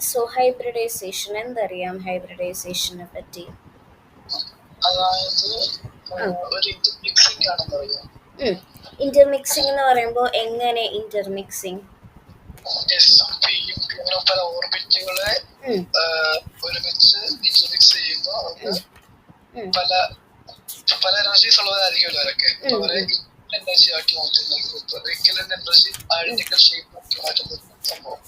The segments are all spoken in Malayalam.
സോ ഹൈബ്രിഡൈസേഷൻ എന്തറിയാം ഹൈബ്രിഡൈസേഷനെ പറ്റി? അതായത് ആ ഒരു ഇന്റർമിക്സിംഗ് ആണെന്ന് പറയാം. ഇന്റർമിക്സിംഗ് എന്ന് പറയുമ്പോൾ എങ്ങനെ ഇന്റർമിക്സിംഗ്? എസും പിയും ഇങ്ങനെ പല ഓർബിറ്റുകളെ ഒരുമിച്ച് ഇന്റർമിക്സ് ചെയ്യുമ്പോൾ അവർക്ക് പല പല എനർജീസ് ഉള്ളവരായിരിക്കുമല്ലോ അവരൊക്കെ. അവരെ എനർജി ആക്കി മാറ്റുന്ന ഒരിക്കലും എനർജി ഐഡന്റിക്കൽ ഷേപ്പ് ആക്കി മാറ്റുന്ന സംഭവം.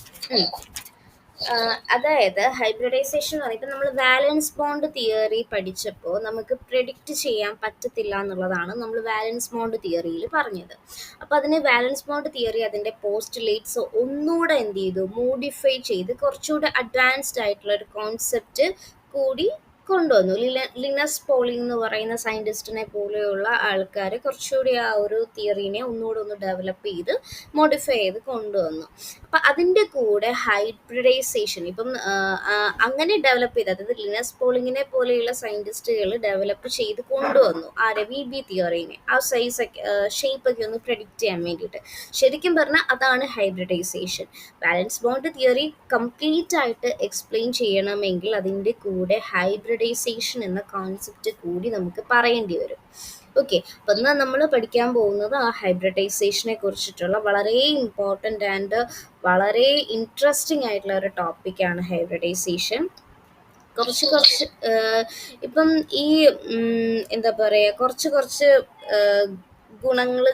അതായത് ഹൈബ്രിഡൈസേഷൻ എന്ന് പറയുമ്പോൾ നമ്മൾ വാലൻസ് ബോണ്ട് തിയറി പഠിച്ചപ്പോൾ നമുക്ക് പ്രെഡിക്റ്റ് ചെയ്യാൻ പറ്റത്തില്ല എന്നുള്ളതാണ് നമ്മൾ വാലൻസ് ബോണ്ട് തിയറിയിൽ പറഞ്ഞത്. അപ്പോൾ അതിന് വാലൻസ് ബോണ്ട് തിയറി അതിൻ്റെ പോസ്റ്റുലേറ്റ്സ് ഒന്നുകൂടെ എന്ത് ചെയ്തു, മോഡിഫൈ ചെയ്ത് കുറച്ചുകൂടെ അഡ്വാൻസ്ഡ് ആയിട്ടുള്ള ഒരു കോൺസെപ്റ്റ് കൂടി കൊണ്ടുവന്നു. ലിനസ് പോളിംഗ് എന്ന് പറയുന്ന സയൻറ്റിസ്റ്റിനെ പോലെയുള്ള ആൾക്കാർ കുറച്ചുകൂടി ആ ഒരു തിയറീനെ ഒന്നുകൂടെ ഒന്ന് ഡെവലപ്പ് ചെയ്ത് മോഡിഫൈ ചെയ്ത് കൊണ്ടുവന്നു. അപ്പം അതിൻ്റെ കൂടെ ഹൈബ്രിഡൈസേഷൻ ഇപ്പം അങ്ങനെ ഡെവലപ്പ് ചെയ്ത്, അതായത് ലിനസ് പോളിങ്ങിനെ പോലെയുള്ള സയൻറ്റിസ്റ്റുകൾ ഡെവലപ്പ് ചെയ്ത് കൊണ്ടുവന്നു ആരെ VB തിയറീനെ, ആ സൈസൊക്കെ ഷേപ്പൊക്കെ ഒന്ന് പ്രെഡിക്റ്റ് ചെയ്യാൻ വേണ്ടിയിട്ട്. ശരിക്കും പറഞ്ഞാൽ അതാണ് hybridisation. Valence bond theory complete ആയിട്ട് എക്സ്പ്ലെയിൻ ചെയ്യണമെങ്കിൽ അതിൻ്റെ കൂടെ ഹൈബ്രിഡൈസേഷൻ എന്ന കോൺസെപ്റ്റ് കൂടി നമുക്ക് പറയേണ്ടി വരും. ഓക്കെ, അപ്പം എന്നാൽ നമ്മൾ പഠിക്കാൻ പോകുന്നത് ആ ഹൈബ്രിഡൈസേഷനെ കുറിച്ചിട്ടുള്ള വളരെ ഇമ്പോർട്ടൻ്റ് ആൻഡ് വളരെ ഇൻട്രസ്റ്റിംഗ് ആയിട്ടുള്ള ഒരു ടോപ്പിക്കാണ് ഹൈബ്രിഡൈസേഷൻ. കുറച്ച് ഇപ്പം ഈ എന്താ പറയുക, കുറച്ച് ഗുണങ്ങൾ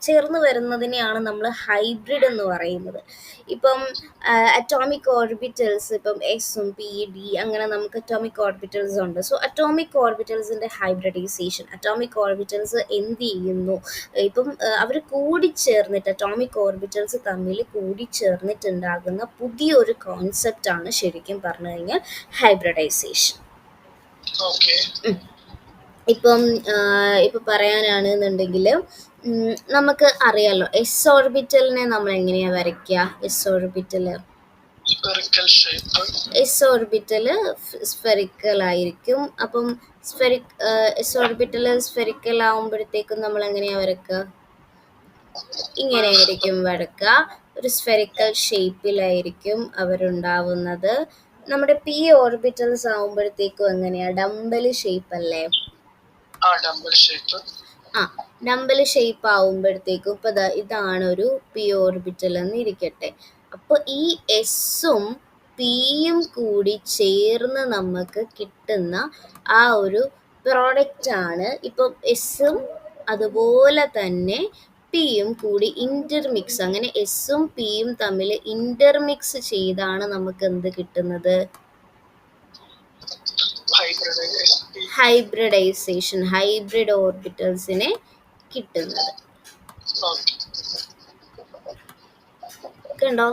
ചേർന്ന് വരുന്നതിനെയാണ് നമ്മൾ ഹൈബ്രിഡ് എന്ന് പറയുന്നത്. ഇപ്പം അറ്റോമിക് ഓർബിറ്റൽസ്, ഇപ്പം എസും പി ഡി അങ്ങനെ നമുക്ക് അറ്റോമിക് ഓർബിറ്റൽസ് ഉണ്ട്. സോ അറ്റോമിക് ഓർബിറ്റൽസിൻ്റെ ഹൈബ്രിഡൈസേഷൻ, അറ്റോമിക് ഓർബിറ്റൽസ് എന്ത് ചെയ്യുന്നു, ഇപ്പം അവർ കൂടിച്ചേർന്നിട്ട് അറ്റോമിക് ഓർബിറ്റൽസ് തമ്മിൽ കൂടിച്ചേർന്നിട്ടുണ്ടാകുന്ന പുതിയൊരു കോൺസെപ്റ്റാണ് ശരിക്കും പറഞ്ഞു കഴിഞ്ഞാൽ ഹൈബ്രിഡൈസേഷൻ. ഇപ്പം പറയാനാണെന്നുണ്ടെങ്കിൽ നമുക്ക് അറിയാലോ എസ് ഓർബിറ്റലിനെ നമ്മൾ എങ്ങനെയാ വരയ്ക്കുക? എസ് ഓർബിറ്റല് സ്ഫെറിക്കൽ ആയിരിക്കും. അപ്പം എസ് ഓർബിറ്റല് സ്ഫെറിക്കൽ ആവുമ്പോഴത്തേക്കും നമ്മൾ എങ്ങനെയാ വരയ്ക്കുക? ഇങ്ങനെയായിരിക്കും വരയ്ക്കുക. ഒരു സ്ഫെറിക്കൽ ഷേപ്പിലായിരിക്കും അവരുണ്ടാവുന്നത്. നമ്മുടെ പി ഓർബിറ്റൽസ് ആവുമ്പോഴത്തേക്കും എങ്ങനെയാ? ഡംബൽ ഷേപ്പ് അല്ലേ? ഡംബൽ ഷേപ്പ് ആവുമ്പോഴത്തേക്കും ഇപ്പൊ ഇതാണ് ഒരു പി ഓർബിറ്റൽ എന്ന് ഇരിക്കട്ടെ. അപ്പോൾ ഈ എസും പിയും കൂടി ചേർന്ന് നമുക്ക് കിട്ടുന്ന ആ ഒരു പ്രോഡക്റ്റ് ആണ് ഇപ്പം എസും അതുപോലെ തന്നെ പിയും കൂടി ഇന്റർമിക്സ്, അങ്ങനെ എസും പിയും തമ്മിൽ ഇന്റർമിക്സ് ചെയ്താണ് നമുക്ക് എന്ത് കിട്ടുന്നത്? ഹൈബ്രിഡൈസേഷൻ, ഹൈബ്രിഡ് ഓർബിറ്റൽസിനെ കിട്ടുന്നത്. കണ്ടോ?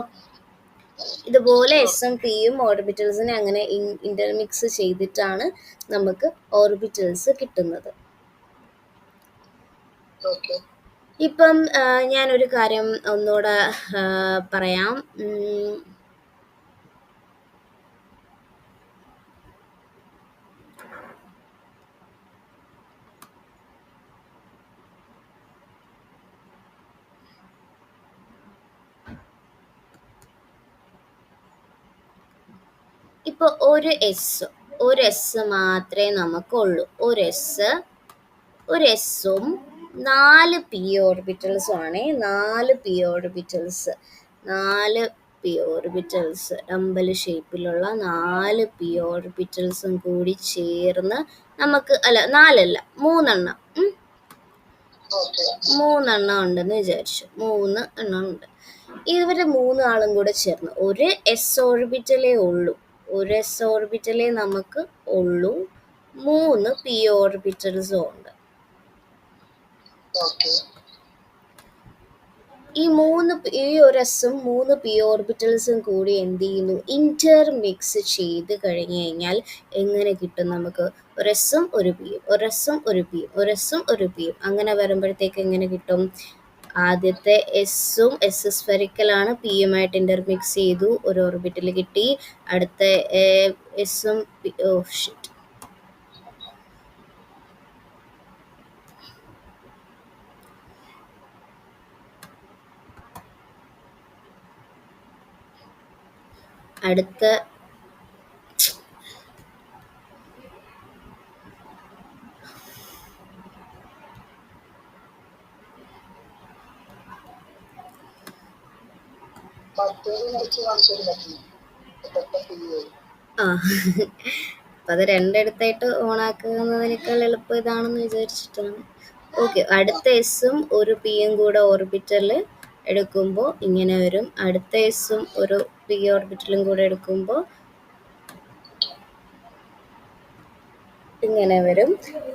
ഇതുപോലെ എസും പിയും ഓർബിറ്റൽസിനെ അങ്ങനെ ഇന്റർമിക്സ് ചെയ്തിട്ടാണ് നമുക്ക് ഓർബിറ്റൽസ് കിട്ടുന്നത്. ഇപ്പം ഞാനൊരു കാര്യം ഒന്നുകൂടെ പറയാം. ഇപ്പോൾ ഒരു എസ് മാത്രമേ നമുക്കുള്ളൂ. ഒരു എസ്സും 4 പി ഓർബിറ്റൽസും ആണ്. 4 പി ഓർബിറ്റൽസ് ഡംബൽ ഷേപ്പിലുള്ള 4 പി ഓർബിറ്റൽസും കൂടി ചേർന്ന് നമുക്ക് 3 ഉണ്ടെന്ന് വിചാരിച്ചു. 3 എണ്ണം ഉണ്ട്. ഇവർ 3 ആളും കൂടെ ചേർന്ന് ഒരു എസ് ഓർബിറ്റലേ ഉള്ളൂ. ഒരു എസ് ഓർബിറ്റലേ നമുക്ക് ഉള്ളൂ. 3 പി ഓർബിറ്റൽസും ഉണ്ട്. ഈ ഒരു എസും 3 പി ഓർബിറ്റൽസും കൂടി എന്ത് ചെയ്യുന്നു? ഇന്റർമിക്സ് ചെയ്ത് കഴിഞ്ഞു കഴിഞ്ഞാൽ എങ്ങനെ കിട്ടും നമുക്ക്? ഒരു എസും ഒരു പിയും, ഒരു എസും ഒരു പിയും, ഒരു എസും ഒരു പിയും, അങ്ങനെ വരുമ്പോഴത്തേക്ക് എങ്ങനെ കിട്ടും? ആദ്യത്തെ എസ് സ്ഫെറിക്കലാണ്, പിയുമായിട്ട് ഇന്റർമിക്സ് ചെയ്തു, ഒരു ഓർബിറ്റൽ കിട്ടി. അടുത്ത എസും അടുത്ത ആ അപ്പം അത് രണ്ടിടത്തായിട്ട് ഓണാക്കുന്നതിനേക്കാൾ എളുപ്പം ഇതാണെന്ന് വിചാരിച്ചിട്ടാണ്. ഓക്കെ, അടുത്ത എസ്സും ഒരു പിയും കൂടെ ഓർബിറ്റൽ എടുക്കുമ്പോൾ ഇങ്ങനെ വരും. അടുത്ത എസ്സും ഒരു പി ഓർബിറ്റലും കൂടെ എടുക്കുമ്പോൾ ഇങ്ങനെ വരും.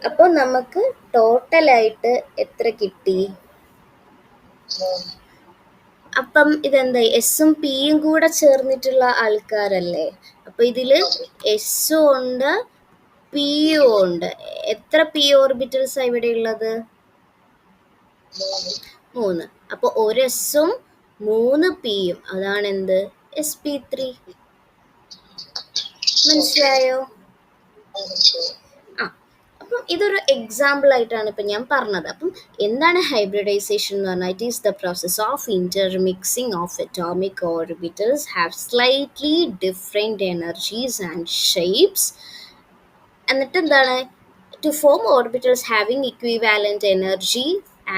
അപ്പോൾ നമുക്ക് ടോട്ടലായിട്ട് എത്ര കിട്ടി? അപ്പം ഇതെന്താ, എസ്സും പിയും കൂടെ ചേർന്നിട്ടുള്ള ആൾക്കാരല്ലേ? അപ്പൊ ഇതില് എസ്സും ഉണ്ട് പിയും ഉണ്ട്. എത്ര പി ഓർബിറ്റൽസ് ഇവിടെ ഉള്ളത്? 3. അപ്പൊ ഒരു എസ്സും 3 പിയും, അതാണ് എന്ത്? sp3. മനസ്സിലായോ? അപ്പം ഇതൊരു എക്സാമ്പിൾ ആയിട്ടാണ് ഇപ്പം ഞാൻ പറഞ്ഞത്. അപ്പം എന്താണ് ഹൈബ്രിഡൈസേഷൻ എന്ന് പറഞ്ഞാൽ? It is the process of intermixing of atomic orbitals have slightly different energies and shapes. എന്നിട്ട് എന്താണ്? To form orbitals having equivalent energy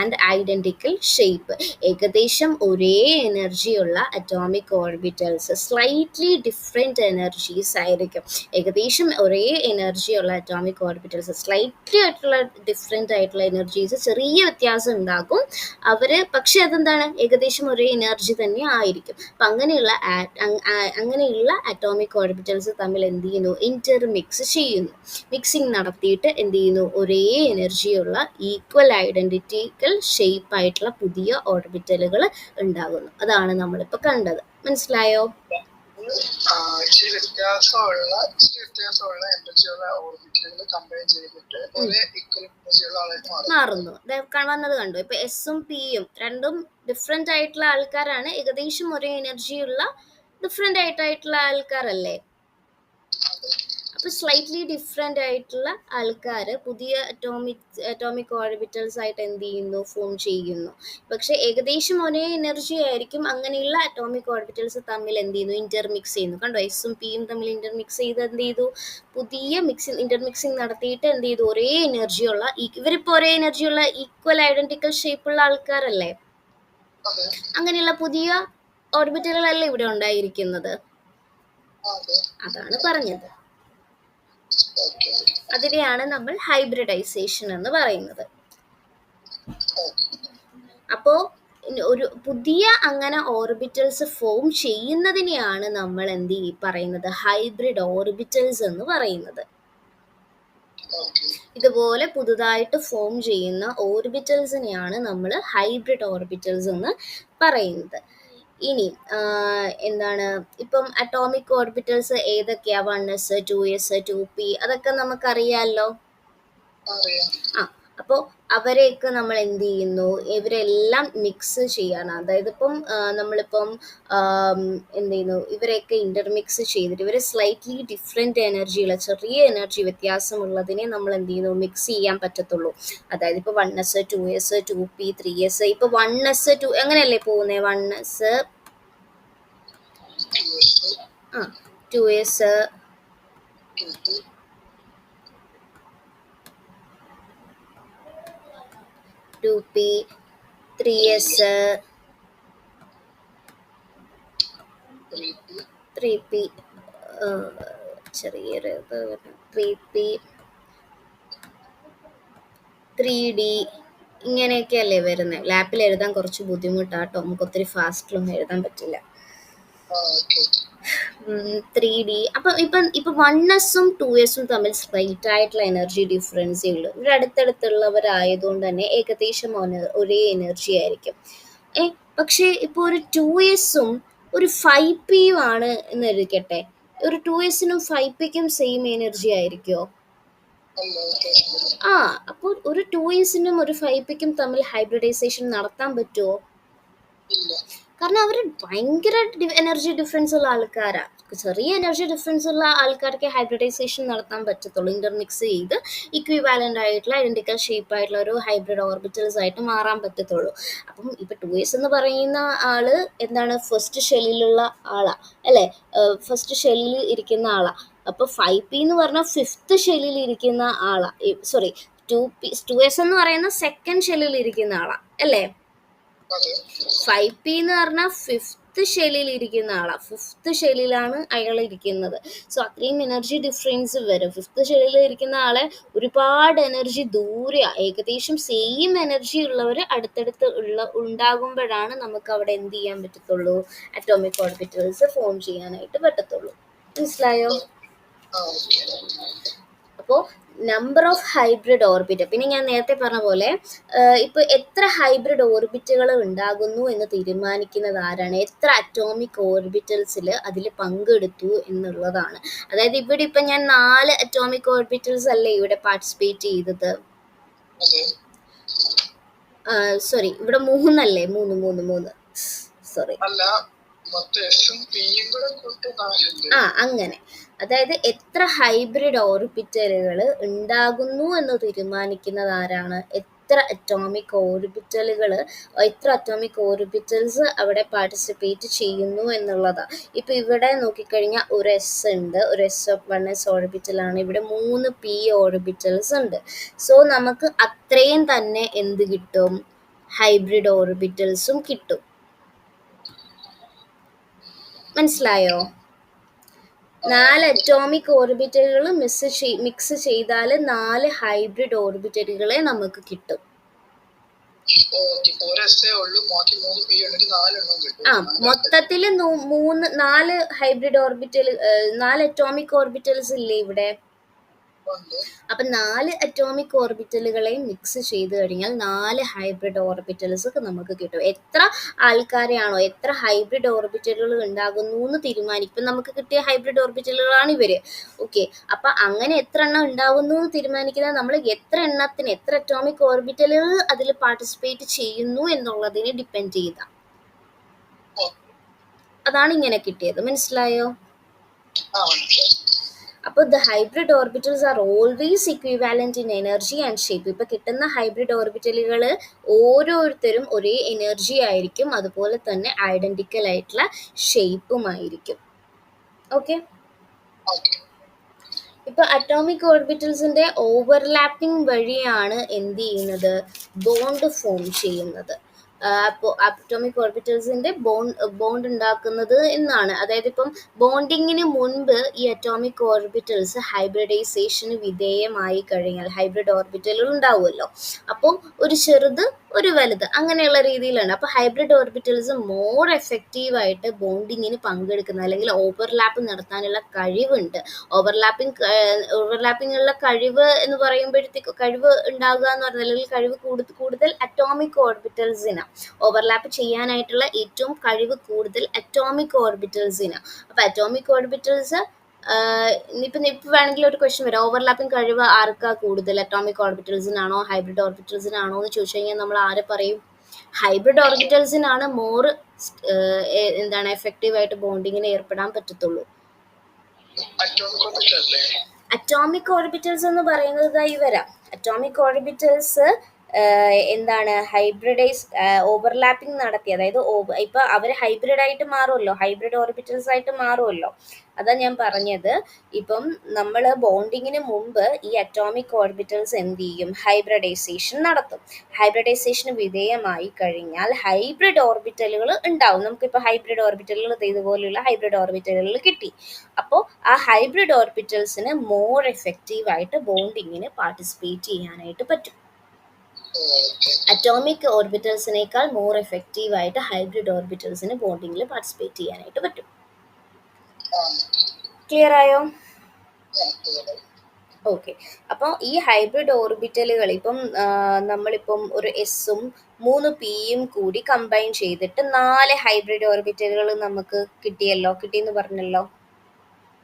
and identical shape. ഏകദേശം ഒരേ എനർജിയുള്ള atomic orbitals, slightly different energies ആയിരിക്കും. ഏകദേശം ഒരേ എനർജിയുള്ള അറ്റോമിക് ഓർബിറ്റൽസ്, സ്ലൈറ്റ്ലി ആയിട്ടുള്ള ഡിഫറെൻ്റ് ആയിട്ടുള്ള എനർജീസ്, ചെറിയ വ്യത്യാസം ഉണ്ടാകും അവർ. പക്ഷെ അതെന്താണ്? ഏകദേശം ഒരേ എനർജി തന്നെ ആയിരിക്കും. അപ്പം അങ്ങനെയുള്ള അറ്റോമിക് ഓർബിറ്റൽസ് തമ്മിൽ എന്ത് ചെയ്യുന്നു? ഇന്റർമിക്സ് ചെയ്യുന്നു. മിക്സിംഗ് നടത്തിയിട്ട് എന്ത് ചെയ്യുന്നു? ഒരേ എനർജിയുള്ള ഈക്വൽ ഐഡന്റിറ്റിക്കൽ ഷേപ്പ് ആയിട്ടുള്ള പുതിയ ഓർബിറ്റലുകൾ ഉണ്ടാകുന്നു. അതാണ് നമ്മളിപ്പോൾ കണ്ടത്. മനസ്സിലായോ? ഇച്ചിരി വ്യത്യാസമുള്ള എനർജിയുള്ള ഓർബിറ്റലുകൾ കമ്പൈൻ ചെയ്തിട്ട് ഒരേ ഈക്വൽ എനർജിയുള്ള ആളായിട്ട് മാറുന്നു. വന്നത് കണ്ടു. ഇപ്പൊ എസ്സും പിയും രണ്ടും ഡിഫറെന്റ് ആയിട്ടുള്ള ആൾക്കാരാണ്. ഏകദേശം ഒരേ എനർജിയുള്ള ഡിഫറെന്റ് ആയിട്ടുള്ള ആൾക്കാരല്ലേ? അപ്പൊ സ്ലൈറ്റ്ലി ഡിഫറെന്റ് ആയിട്ടുള്ള ആൾക്കാർ പുതിയ അറ്റോമിക് ഓർബിറ്റൽസ് ആയിട്ട് എന്ത് ചെയ്യുന്നു? ഫോം ചെയ്യുന്നു. പക്ഷെ ഏകദേശം ഒരേ എനർജി ആയിരിക്കും. അങ്ങനെയുള്ള അറ്റോമിക് ഓർബിറ്റൽസ് തമ്മിൽ എന്ത് ചെയ്യുന്നു? ഇന്റർമിക്സ് ചെയ്യുന്നു. കണ്ടോ? എസ്സും പിയും തമ്മിൽ ഇന്റർമിക്സ് ചെയ്ത് എന്ത് ചെയ്തു? പുതിയ ഇന്റർമിക്സിങ് നടത്തിയിട്ട് എന്ത് ചെയ്തു? ഒരേ എനർജിയുള്ള, ഇവരിപ്പോ ഒരേ എനർജിയുള്ള ഈക്വൽ ഐഡന്റിക്കൽ ഷേപ്പുള്ള ആൾക്കാരല്ലേ? അങ്ങനെയുള്ള പുതിയ ഓർബിറ്റലുകളല്ലേ ഇവിടെ ഉണ്ടായിരിക്കുന്നത്? അതാണ് പറഞ്ഞത്. അതിനെയാണ് നമ്മൾ ഹൈബ്രിഡൈസേഷൻ എന്ന് പറയുന്നത്. അപ്പോൾ ഒരു പുതിയ അങ്ങനെ ഓർബിറ്റൽസ് ഫോം ചെയ്യുന്നതിനെയാണ് നമ്മൾ എന്ത് പറയുന്നത്? ഹൈബ്രിഡ് ഓർബിറ്റൽസ് എന്ന് പറയുന്നത്. ഇതുപോലെ പുതുതായിട്ട് ഫോം ചെയ്യുന്ന ഓർബിറ്റൽസിനെയാണ് നമ്മൾ ഹൈബ്രിഡ് ഓർബിറ്റൽസ് എന്ന് പറയുന്നത്. ഇനി എന്താണ്, ഇപ്പം അറ്റോമിക് ഓർബിറ്റൽസ് ഏതൊക്കെയാ? 1s 2s 2p അതൊക്കെ നമുക്കറിയാമല്ലോ. അപ്പോൾ അവരെയൊക്കെ നമ്മൾ എന്ത് ചെയ്യുന്നു? ഇവരെല്ലാം മിക്സ് ചെയ്യാണ്. അതായത് ഇപ്പം നമ്മളിപ്പം എന്ത് ചെയ്യുന്നു? ഇവരെയൊക്കെ ഇന്റർമിക്സ് ചെയ്തിട്ട് ഇവരെ സ്ലൈറ്റ്ലി ഡിഫറെൻറ്റ് എനർജിയുള്ള, ചെറിയ എനർജി വ്യത്യാസമുള്ളതിനെ നമ്മൾ എന്ത് ചെയ്യുന്നു? മിക്സ് ചെയ്യാൻ പറ്റത്തുള്ളൂ. അതായത് ഇപ്പോൾ 1s 2s 2p 3s. ഇപ്പോൾ 1s 2 എങ്ങനെയല്ലേ പോകുന്നത്? 1s 2s 2p 3s 3p ചെറിയൊരു 3p 3d ഇങ്ങനെയൊക്കെയല്ലേ വരുന്നത്. ലാപ്പിൽ എഴുതാൻ കുറച്ച് ബുദ്ധിമുട്ടാട്ടോ. നമുക്ക് ഒത്തിരി ഫാസ്റ്റിലൊന്നും എഴുതാൻ പറ്റില്ല. 3D. അപ്പം ഇപ്പം 1s 2s തമ്മിൽ സ്ലൈറ്റ് ആയിട്ടുള്ള എനർജി ഡിഫറൻസേ ഉള്ളൂ. ഇവർ അടുത്തടുത്തുള്ളവരായതുകൊണ്ട് തന്നെ ഏകദേശം ഒരേ എനർജി ആയിരിക്കും. പക്ഷേ ഇപ്പോൾ ഒരു 2s ഒരു 5p ആണ് എന്ന് എഴുതിക്കട്ടെ. ഒരു 2s 5pക്കും സെയിം എനർജി ആയിരിക്കുമോ? അപ്പോൾ ഒരു 2s ഒരു 5pക്കും തമ്മിൽ ഹൈബ്രിഡൈസേഷൻ നടത്താൻ പറ്റുമോ? കാരണം അവർ ഭയങ്കര എനർജി ഡിഫറൻസ് ഉള്ള ആൾക്കാരാണ്. ചെറിയ എനർജി ഡിഫറൻസ് ഉള്ള ആൾക്കാർക്ക് ഹൈബ്രിഡൈസേഷൻ നടത്താൻ പറ്റത്തുള്ളൂ, ഇന്റർമിക്സ് ചെയ്ത് ഇക്വിവാലൻ്റ് ആയിട്ടുള്ള ഐഡന്റിക്കൽ ഷേപ്പ് ആയിട്ടുള്ള ഒരു ഹൈബ്രിഡ് ഓർബിറ്റൽസ് ആയിട്ട് മാറാൻ പറ്റത്തുള്ളൂ. അപ്പം ഇപ്പം 2s എന്ന് പറയുന്ന ആള് എന്താണ്, ഫസ്റ്റ് ഷെല്ലിലുള്ള ആളാ അല്ലേ, ഫസ്റ്റ് ഷെല്ലിൽ ഇരിക്കുന്ന ആളാ. അപ്പോൾ 5p എന്ന് പറഞ്ഞാൽ ഫിഫ്ത്ത് ഷെല്ലിൽ ഇരിക്കുന്ന ആളാ, സോറി 2s എന്ന് പറയുന്ന സെക്കൻഡ് ഷെല്ലിൽ ഇരിക്കുന്ന ആളാ അല്ലേ. 5p എന്ന് പറഞ്ഞാൽ ഫിഫ്ത്ത് ഷെല്ലിൽ ഇരിക്കുന്ന ആളാ, ഫിഫ്ത്ത് ഷെല്ലിലാണ് അയാൾ ഇരിക്കുന്നത്. സോ അത്രയും എനർജി ഡിഫറൻസ് വരും. ഫിഫ്ത്ത് ഷെല്ലിൽ ഇരിക്കുന്ന ആളെ ഒരുപാട് എനർജി ദൂരെ, ഏകദേശം സെയിം എനർജി ഉള്ളവർ അടുത്തടുത്ത് ഉണ്ടാകുമ്പോഴാണ് നമുക്ക് അവിടെ എന്ത് ചെയ്യാൻ പറ്റത്തുള്ളൂ, അറ്റോമിക് ഓർബിറ്റൽസ് ഫോം ചെയ്യാനായിട്ട് പറ്റത്തുള്ളൂ. മനസ്സിലായോ? അപ്പോൾ നമ്പർ ഓഫ് ഹൈബ്രിഡ് ഓർബിറ്റ്, പിന്നെ ഞാൻ നേരത്തെ പറഞ്ഞ പോലെ ഇപ്പോൾ എത്ര ഹൈബ്രിഡ് ഓർബിറ്റുകൾ ഉണ്ടാകുന്നു എന്ന് തീരുമാനിക്കുന്നത് ആരാണ്, എത്ര അറ്റോമിക് ഓർബിറ്റൽസിൽ അതിൽ പങ്കെടുത്തു എന്നുള്ളതാണ്. അതായത് ഇവിടെ ഇപ്പം ഞാൻ 4 അറ്റോമിക് ഓർബിറ്റൽസ് അല്ലേ ഇവിടെ പാർട്ടിസിപ്പേറ്റ് ചെയ്തത്, സോറി ഇവിടെ 3 അല്ലേ, 3 സോറി അങ്ങനെ. അതായത് എത്ര ഹൈബ്രിഡ് ഓർബിറ്റലുകൾ ഉണ്ടാകുന്നു എന്ന് തീരുമാനിക്കുന്നത് ആരാണ്, എത്ര അറ്റോമിക് ഓർബിറ്റൽസ് അവിടെ പാർട്ടിസിപ്പേറ്റ് ചെയ്യുന്നു എന്നുള്ളതാണ്. ഇപ്പം ഇവിടെ നോക്കിക്കഴിഞ്ഞാൽ ഒരു എസ് ഉണ്ട്, ഒരു s(1s) ഓർബിറ്റലാണ്, ഇവിടെ 3p ഓർബിറ്റൽസ് ഉണ്ട്. സോ നമുക്ക് അത്രയും തന്നെ എന്ത് കിട്ടും, ഹൈബ്രിഡ് ഓർബിറ്റൽസും കിട്ടും. മനസ്സിലായോ? 4 അറ്റോമിക് ഓർബിറ്റലുകൾ മിക്സ് ചെയ്താൽ 4 ഹൈബ്രിഡ് ഓർബിറ്റലുകളെ നമുക്ക് കിട്ടും. മൊത്തത്തിൽ 4 ഹൈബ്രിഡ് ഓർബിറ്റൽ, 4 അറ്റോമിക് ഓർബിറ്റൽസ് ഇല്ലേ ഇവിടെ. അപ്പം 4 അറ്റോമിക് ഓർബിറ്റലുകളെ മിക്സ് ചെയ്ത് കഴിഞ്ഞാൽ 4 ഹൈബ്രിഡ് ഓർബിറ്റൽസ് നമുക്ക് കിട്ടും. എത്ര ആൾക്കാരെയാണോ, എത്ര ഹൈബ്രിഡ് ഓർബിറ്റലുകൾ ഉണ്ടാകുന്നു എന്ന് തീരുമാനിക്കും. ഇപ്പം നമുക്ക് കിട്ടിയ ഹൈബ്രിഡ് ഓർബിറ്റലുകളാണ് ഇവർ. ഓക്കെ, അപ്പം അങ്ങനെ എത്ര എണ്ണം ഉണ്ടാകുന്നു എന്ന് തീരുമാനിക്കുന്നത് നമ്മൾ എത്ര എണ്ണത്തിന്, എത്ര അറ്റോമിക് ഓർബിറ്റലുകൾ അതിൽ പാർട്ടിസിപ്പേറ്റ് ചെയ്യുന്നു എന്നുള്ളതിനെ ഡിപ്പെൻഡ് ചെയ്ത. അതാണ് ഇങ്ങനെ കിട്ടിയത്. മനസ്സിലായോ? അപ്പോൾ the hybrid orbitals are always equivalent in energy and shape. ഇപ്പോൾ കിട്ടുന്ന ഹൈബ്രിഡ് ഓർബിറ്റലുകൾ ഓരോരുത്തരും ഒരേ എനർജി ആയിരിക്കും, അതുപോലെ തന്നെ ഐഡന്റിക്കൽ ആയിട്ടുള്ള ഷേപ്പുമായിരിക്കും. ഓക്കെ, ഇപ്പോൾ അറ്റോമിക് ഓർബിറ്റൽസിന്റെ ഓവർലാപ്പിംഗ് വഴിയാണ് എന്ത് ചെയ്യുന്നത്, ബോണ്ട് ഫോം ചെയ്യുന്നത്. അപ്പോൾ അറ്റോമിക് ഓർബിറ്റൽസിന്റെ ബോണ്ട് ഉണ്ടാക്കുന്നത് എന്നാണ്. അതായത് ഇപ്പം ബോണ്ടിങ്ങിന് മുൻപ് ഈ അറ്റോമിക് ഓർബിറ്റൽസ് ഹൈബ്രിഡൈസേഷന് വിധേയമായി കഴിഞ്ഞാൽ ഹൈബ്രിഡ് ഓർബിറ്റലുകൾ ഉണ്ടാവുമല്ലോ. അപ്പോൾ ഒരു ചെറുത് ഒരു വലുത് അങ്ങനെയുള്ള രീതിയിലാണ്. അപ്പോൾ ഹൈബ്രിഡ് ഓർബിറ്റൽസ് മോർ എഫക്റ്റീവായിട്ട് ബോണ്ടിങ്ങിന് പങ്കെടുക്കുന്ന, അല്ലെങ്കിൽ ഓവർലാപ്പ് നടത്താനുള്ള കഴിവുണ്ട്. ഓവർലാപ്പിങ്ങുള്ള കഴിവ് എന്ന് പറയുമ്പോഴത്തേക്ക്, കഴിവ് ഉണ്ടാകുക എന്ന് പറഞ്ഞാൽ, അല്ലെങ്കിൽ കഴിവ് കൂടുതൽ അറ്റോമിക് ഓർബിറ്റൽസിനാണ്. ഓവർലാപ്പ് ചെയ്യാനായിട്ടുള്ള ഏറ്റവും കഴിവ് കൂടുതൽ അറ്റോമിക് ഓർബിറ്റൽസിനാണ്. അപ്പോൾ അറ്റോമിക് ഓർബിറ്റൽസ് ഇപ്പം വേണമെങ്കിൽ ഒരു ക്വസ്റ്റ്യൻ വരാം, ഓവർലാപ്പിംഗ് കഴിവ് ആർക്കാ കൂടുതൽ, അറ്റോമിക് ഓർബിറ്റൽസിനാണോ ഹൈബ്രിഡ് ഓർബിറ്റൽസിനാണോ എന്ന് ചോദിച്ചു കഴിഞ്ഞാൽ നമ്മൾ ആരെ പറയും, ഹൈബ്രിഡ് ഓർബിറ്റൽസിനാണ് മോർ എന്താണ് എഫക്റ്റീവായിട്ട് ബോണ്ടിങ്ങിന് ഏർപ്പെടാൻ പറ്റത്തുള്ളൂ. അറ്റോമിക് ഓർബിറ്റൽസ് എന്ന് പറയുന്നത് ഇവരാ. അറ്റോമിക് ഓർബിറ്റൽസ് എന്താണ് ഓവർലാപ്പിംഗ് നടത്തി, അതായത് ഇപ്പം അവർ ഹൈബ്രിഡായിട്ട് മാറുമല്ലോ, ഹൈബ്രിഡ് ഓർബിറ്റൽസ് ആയിട്ട് മാറുമല്ലോ. അതാ ഞാൻ പറഞ്ഞത്. ഇപ്പം നമ്മൾ ബോണ്ടിങ്ങിന് മുമ്പ് ഈ അറ്റോമിക് ഓർബിറ്റൽസ് എന്ത് ചെയ്യും, ഹൈബ്രിഡൈസേഷൻ നടത്തും. ഹൈബ്രിഡൈസേഷന് വിധേയമായി കഴിഞ്ഞാൽ ഹൈബ്രിഡ് ഓർബിറ്റലുകൾ ഉണ്ടാവും. നമുക്കിപ്പോൾ ഹൈബ്രിഡ് ഓർബിറ്റലുകൾ ഇതുപോലെയുള്ള ഹൈബ്രിഡ് ഓർബിറ്റലുകൾ കിട്ടി. അപ്പോൾ ആ ഹൈബ്രിഡ് ഓർബിറ്റൽസിന് മോർ എഫക്റ്റീവായിട്ട് ബോണ്ടിങ്ങിന് പാർട്ടിസിപ്പേറ്റ് ചെയ്യാനായിട്ട് പറ്റും. അറ്റോമിക് ഓർബിറ്റൽസിനേക്കാൾ മോർ എഫക്റ്റീവായിട്ട് ഹൈബ്രിഡ് ഓർബിറ്റൽസിന് ബോണ്ടിങ്ങിൽ പാർട്ടിസിപ്പേറ്റ് ചെയ്യാനായിട്ട് പറ്റും. ക്ലിയർ ആയോ? ഓക്കെ, അപ്പോൾ ഈ ഹൈബ്രിഡ് ഓർബിറ്റലുകൾ ഇപ്പം നമ്മളിപ്പം ഒരു എസും 3pയും കൂടി കമ്പൈൻ ചെയ്തിട്ട് 4 ഹൈബ്രിഡ് ഓർബിറ്റലുകൾ നമുക്ക് കിട്ടിയെന്ന് പറഞ്ഞല്ലോ.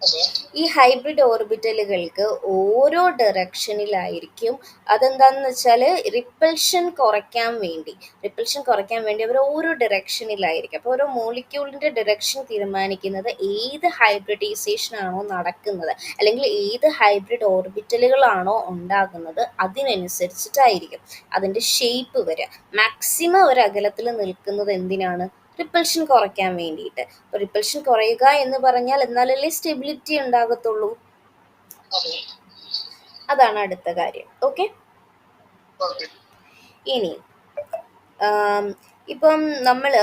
അതെ. ഈ ഹൈബ്രിഡ് ഓർബിറ്റലുകൾക്ക് ഓരോ ഡയറക്ഷനിലായിരിക്കും. അതെന്താണെന്ന് വെച്ചാൽ റിപ്പൽഷൻ കുറയ്ക്കാൻ വേണ്ടി അവർ ഓരോ ഡയറക്ഷനിലായിരിക്കും. അപ്പോൾ ഓരോ മോളിക്യൂളിൻ്റെ ഡയറക്ഷൻ തീരുമാനിക്കുന്നത് ഏത് ഹൈബ്രിഡൈസേഷൻ ആണോ നടക്കുന്നത്, അല്ലെങ്കിൽ ഏത് ഹൈബ്രിഡ് ഓർബിറ്റലുകളാണോ ഉണ്ടാകുന്നത് അതിനനുസരിച്ചിട്ടായിരിക്കും അതിൻ്റെ ഷേപ്പ് വരിക. മാക്സിമം ഒരു അകലത്തിൽ നിൽക്കുന്നത് എന്തിനാണ്? റിപ്പൽഷൻ കുറയ്ക്കാൻ വേണ്ടിയിട്ട്. അപ്പോൾ റിപ്പൽഷൻ കുറയുക എന്ന് പറഞ്ഞാൽ എന്നാലല്ലേ സ്റ്റെബിലിറ്റി ഉണ്ടാകത്തുള്ളൂ. അതെ. അതാണ് അടുത്ത കാര്യം. Okay, okay. ഇനി ഇപ്പം നമ്മൾ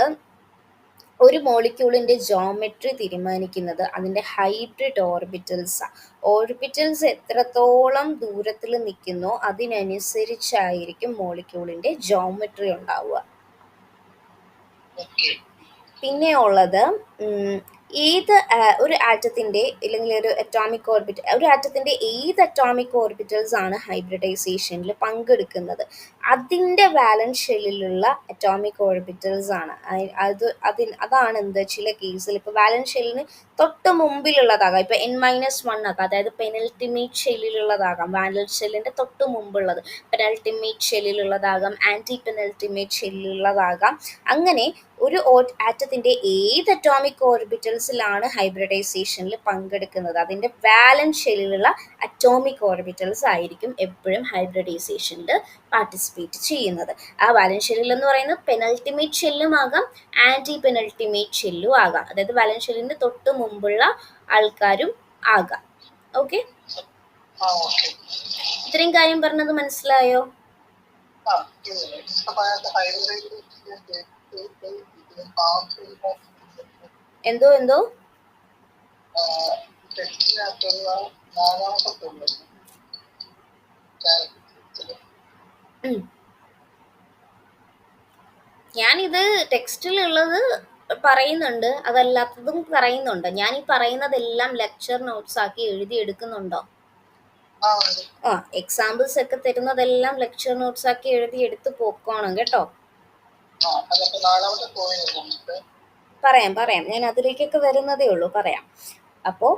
ഒരു മോളിക്യൂളിൻ്റെ ജോമെട്രി തീരുമാനിക്കുന്നത് അതിൻ്റെ ഹൈബ്രിഡ് ഓർബിറ്റൽസാണ്. ഓർബിറ്റൽസ് എത്രത്തോളം ദൂരത്തിൽ നിൽക്കുന്നോ അതിനനുസരിച്ചായിരിക്കും മോളിക്യൂളിൻ്റെ ജോമെട്രി ഉണ്ടാവുക. ഓക്കെ. പിന്നെ ഉള്ളത് ഏത് ഒരു ആറ്റത്തിൻ്റെ അല്ലെങ്കിൽ ഒരു അറ്റോമിക് ഓർബിറ്റൽ, ഒരു ആറ്റത്തിൻ്റെ ഏത് അറ്റോമിക് ഓർബിറ്റൽസ് ആണ് ഹൈബ്രിഡൈസേഷനിൽ പങ്കെടുക്കുന്നത് അതിൻ്റെ വാലൻസ് ഷെല്ലിലുള്ള അറ്റോമിക് ഓർബിറ്റൽസ് ആണ്. അതാണ് എന്ത് ചില കേസിൽ ഇപ്പോൾ വാലൻസ് ഷെല്ലിന് തൊട്ട് മുമ്പിലുള്ളതാകാം. ഇപ്പോൾ N-1 ആകാം, അതായത് പെനൽറ്റിമേറ്റ് ഷെല്ലിലുള്ളതാകാം. വാലൻസ് ഷെല്ലിൻ്റെ തൊട്ട് മുമ്പുള്ളത് പെനൽറ്റിമേറ്റ് ഷെല്ലിലുള്ളതാകാം, ആൻറ്റി പെനൽറ്റിമേറ്റ് ഷെല്ലിലുള്ളതാകാം. അങ്ങനെ ഒരു ആറ്റത്തിൻ്റെ ഏത് അറ്റോമിക് ഓർബിറ്റൽസിലാണ് ഹൈബ്രിഡൈസേഷനിൽ പങ്കെടുക്കുന്നത് അതിൻ്റെ വാലൻസ് ഷെല്ലിലുള്ള അറ്റോമിക് ഓർബിറ്റൽസ് ആയിരിക്കും എപ്പോഴും ഹൈബ്രിഡൈസേഷനിൽ പാർട്ടിസിപ്പേറ്റ് ചെയ്യുന്നത്. ആ വാലൻസ് ഷെല്ലിൽ എന്ന് പറയുന്നത് പെനൽറ്റിമേറ്റ് ഷെല്ലും ആകാം, ആൻറ്റി പെനൽറ്റിമേറ്റ് ഷെല്ലും ആകാം. അതായത് വാലൻസ് ഷെല്ലിന് തൊട്ട് മുമ്പുള്ള ആൾക്കാരും ആകാം. ഓക്കെ, ഇത്രയും കാര്യം പറഞ്ഞത് മനസ്സിലായോ? എന്തോ ഞാനിത് ടെക്സ്റ്റിലുള്ളത് പറയുന്നുണ്ട്, അതല്ലാത്തതും പറയുന്നുണ്ട്. ഞാൻ ഈ പറയുന്നതെല്ലാം ലെക്ചർ നോട്ട്സ് ആക്കി എഴുതിയെടുക്കുന്നുണ്ടോ? എക്സാമ്പിൾസ് ഒക്കെ തരുന്നതെല്ലാം ലെക്ചർ നോട്ട്സ് ആക്കി എഴുതി എടുത്ത് പോക്കോണം കേട്ടോ. പറയാം, ഞാൻ അതിലേക്കൊക്കെ വരുന്നതേ ഉള്ളൂ, പറയാം. അപ്പോൾ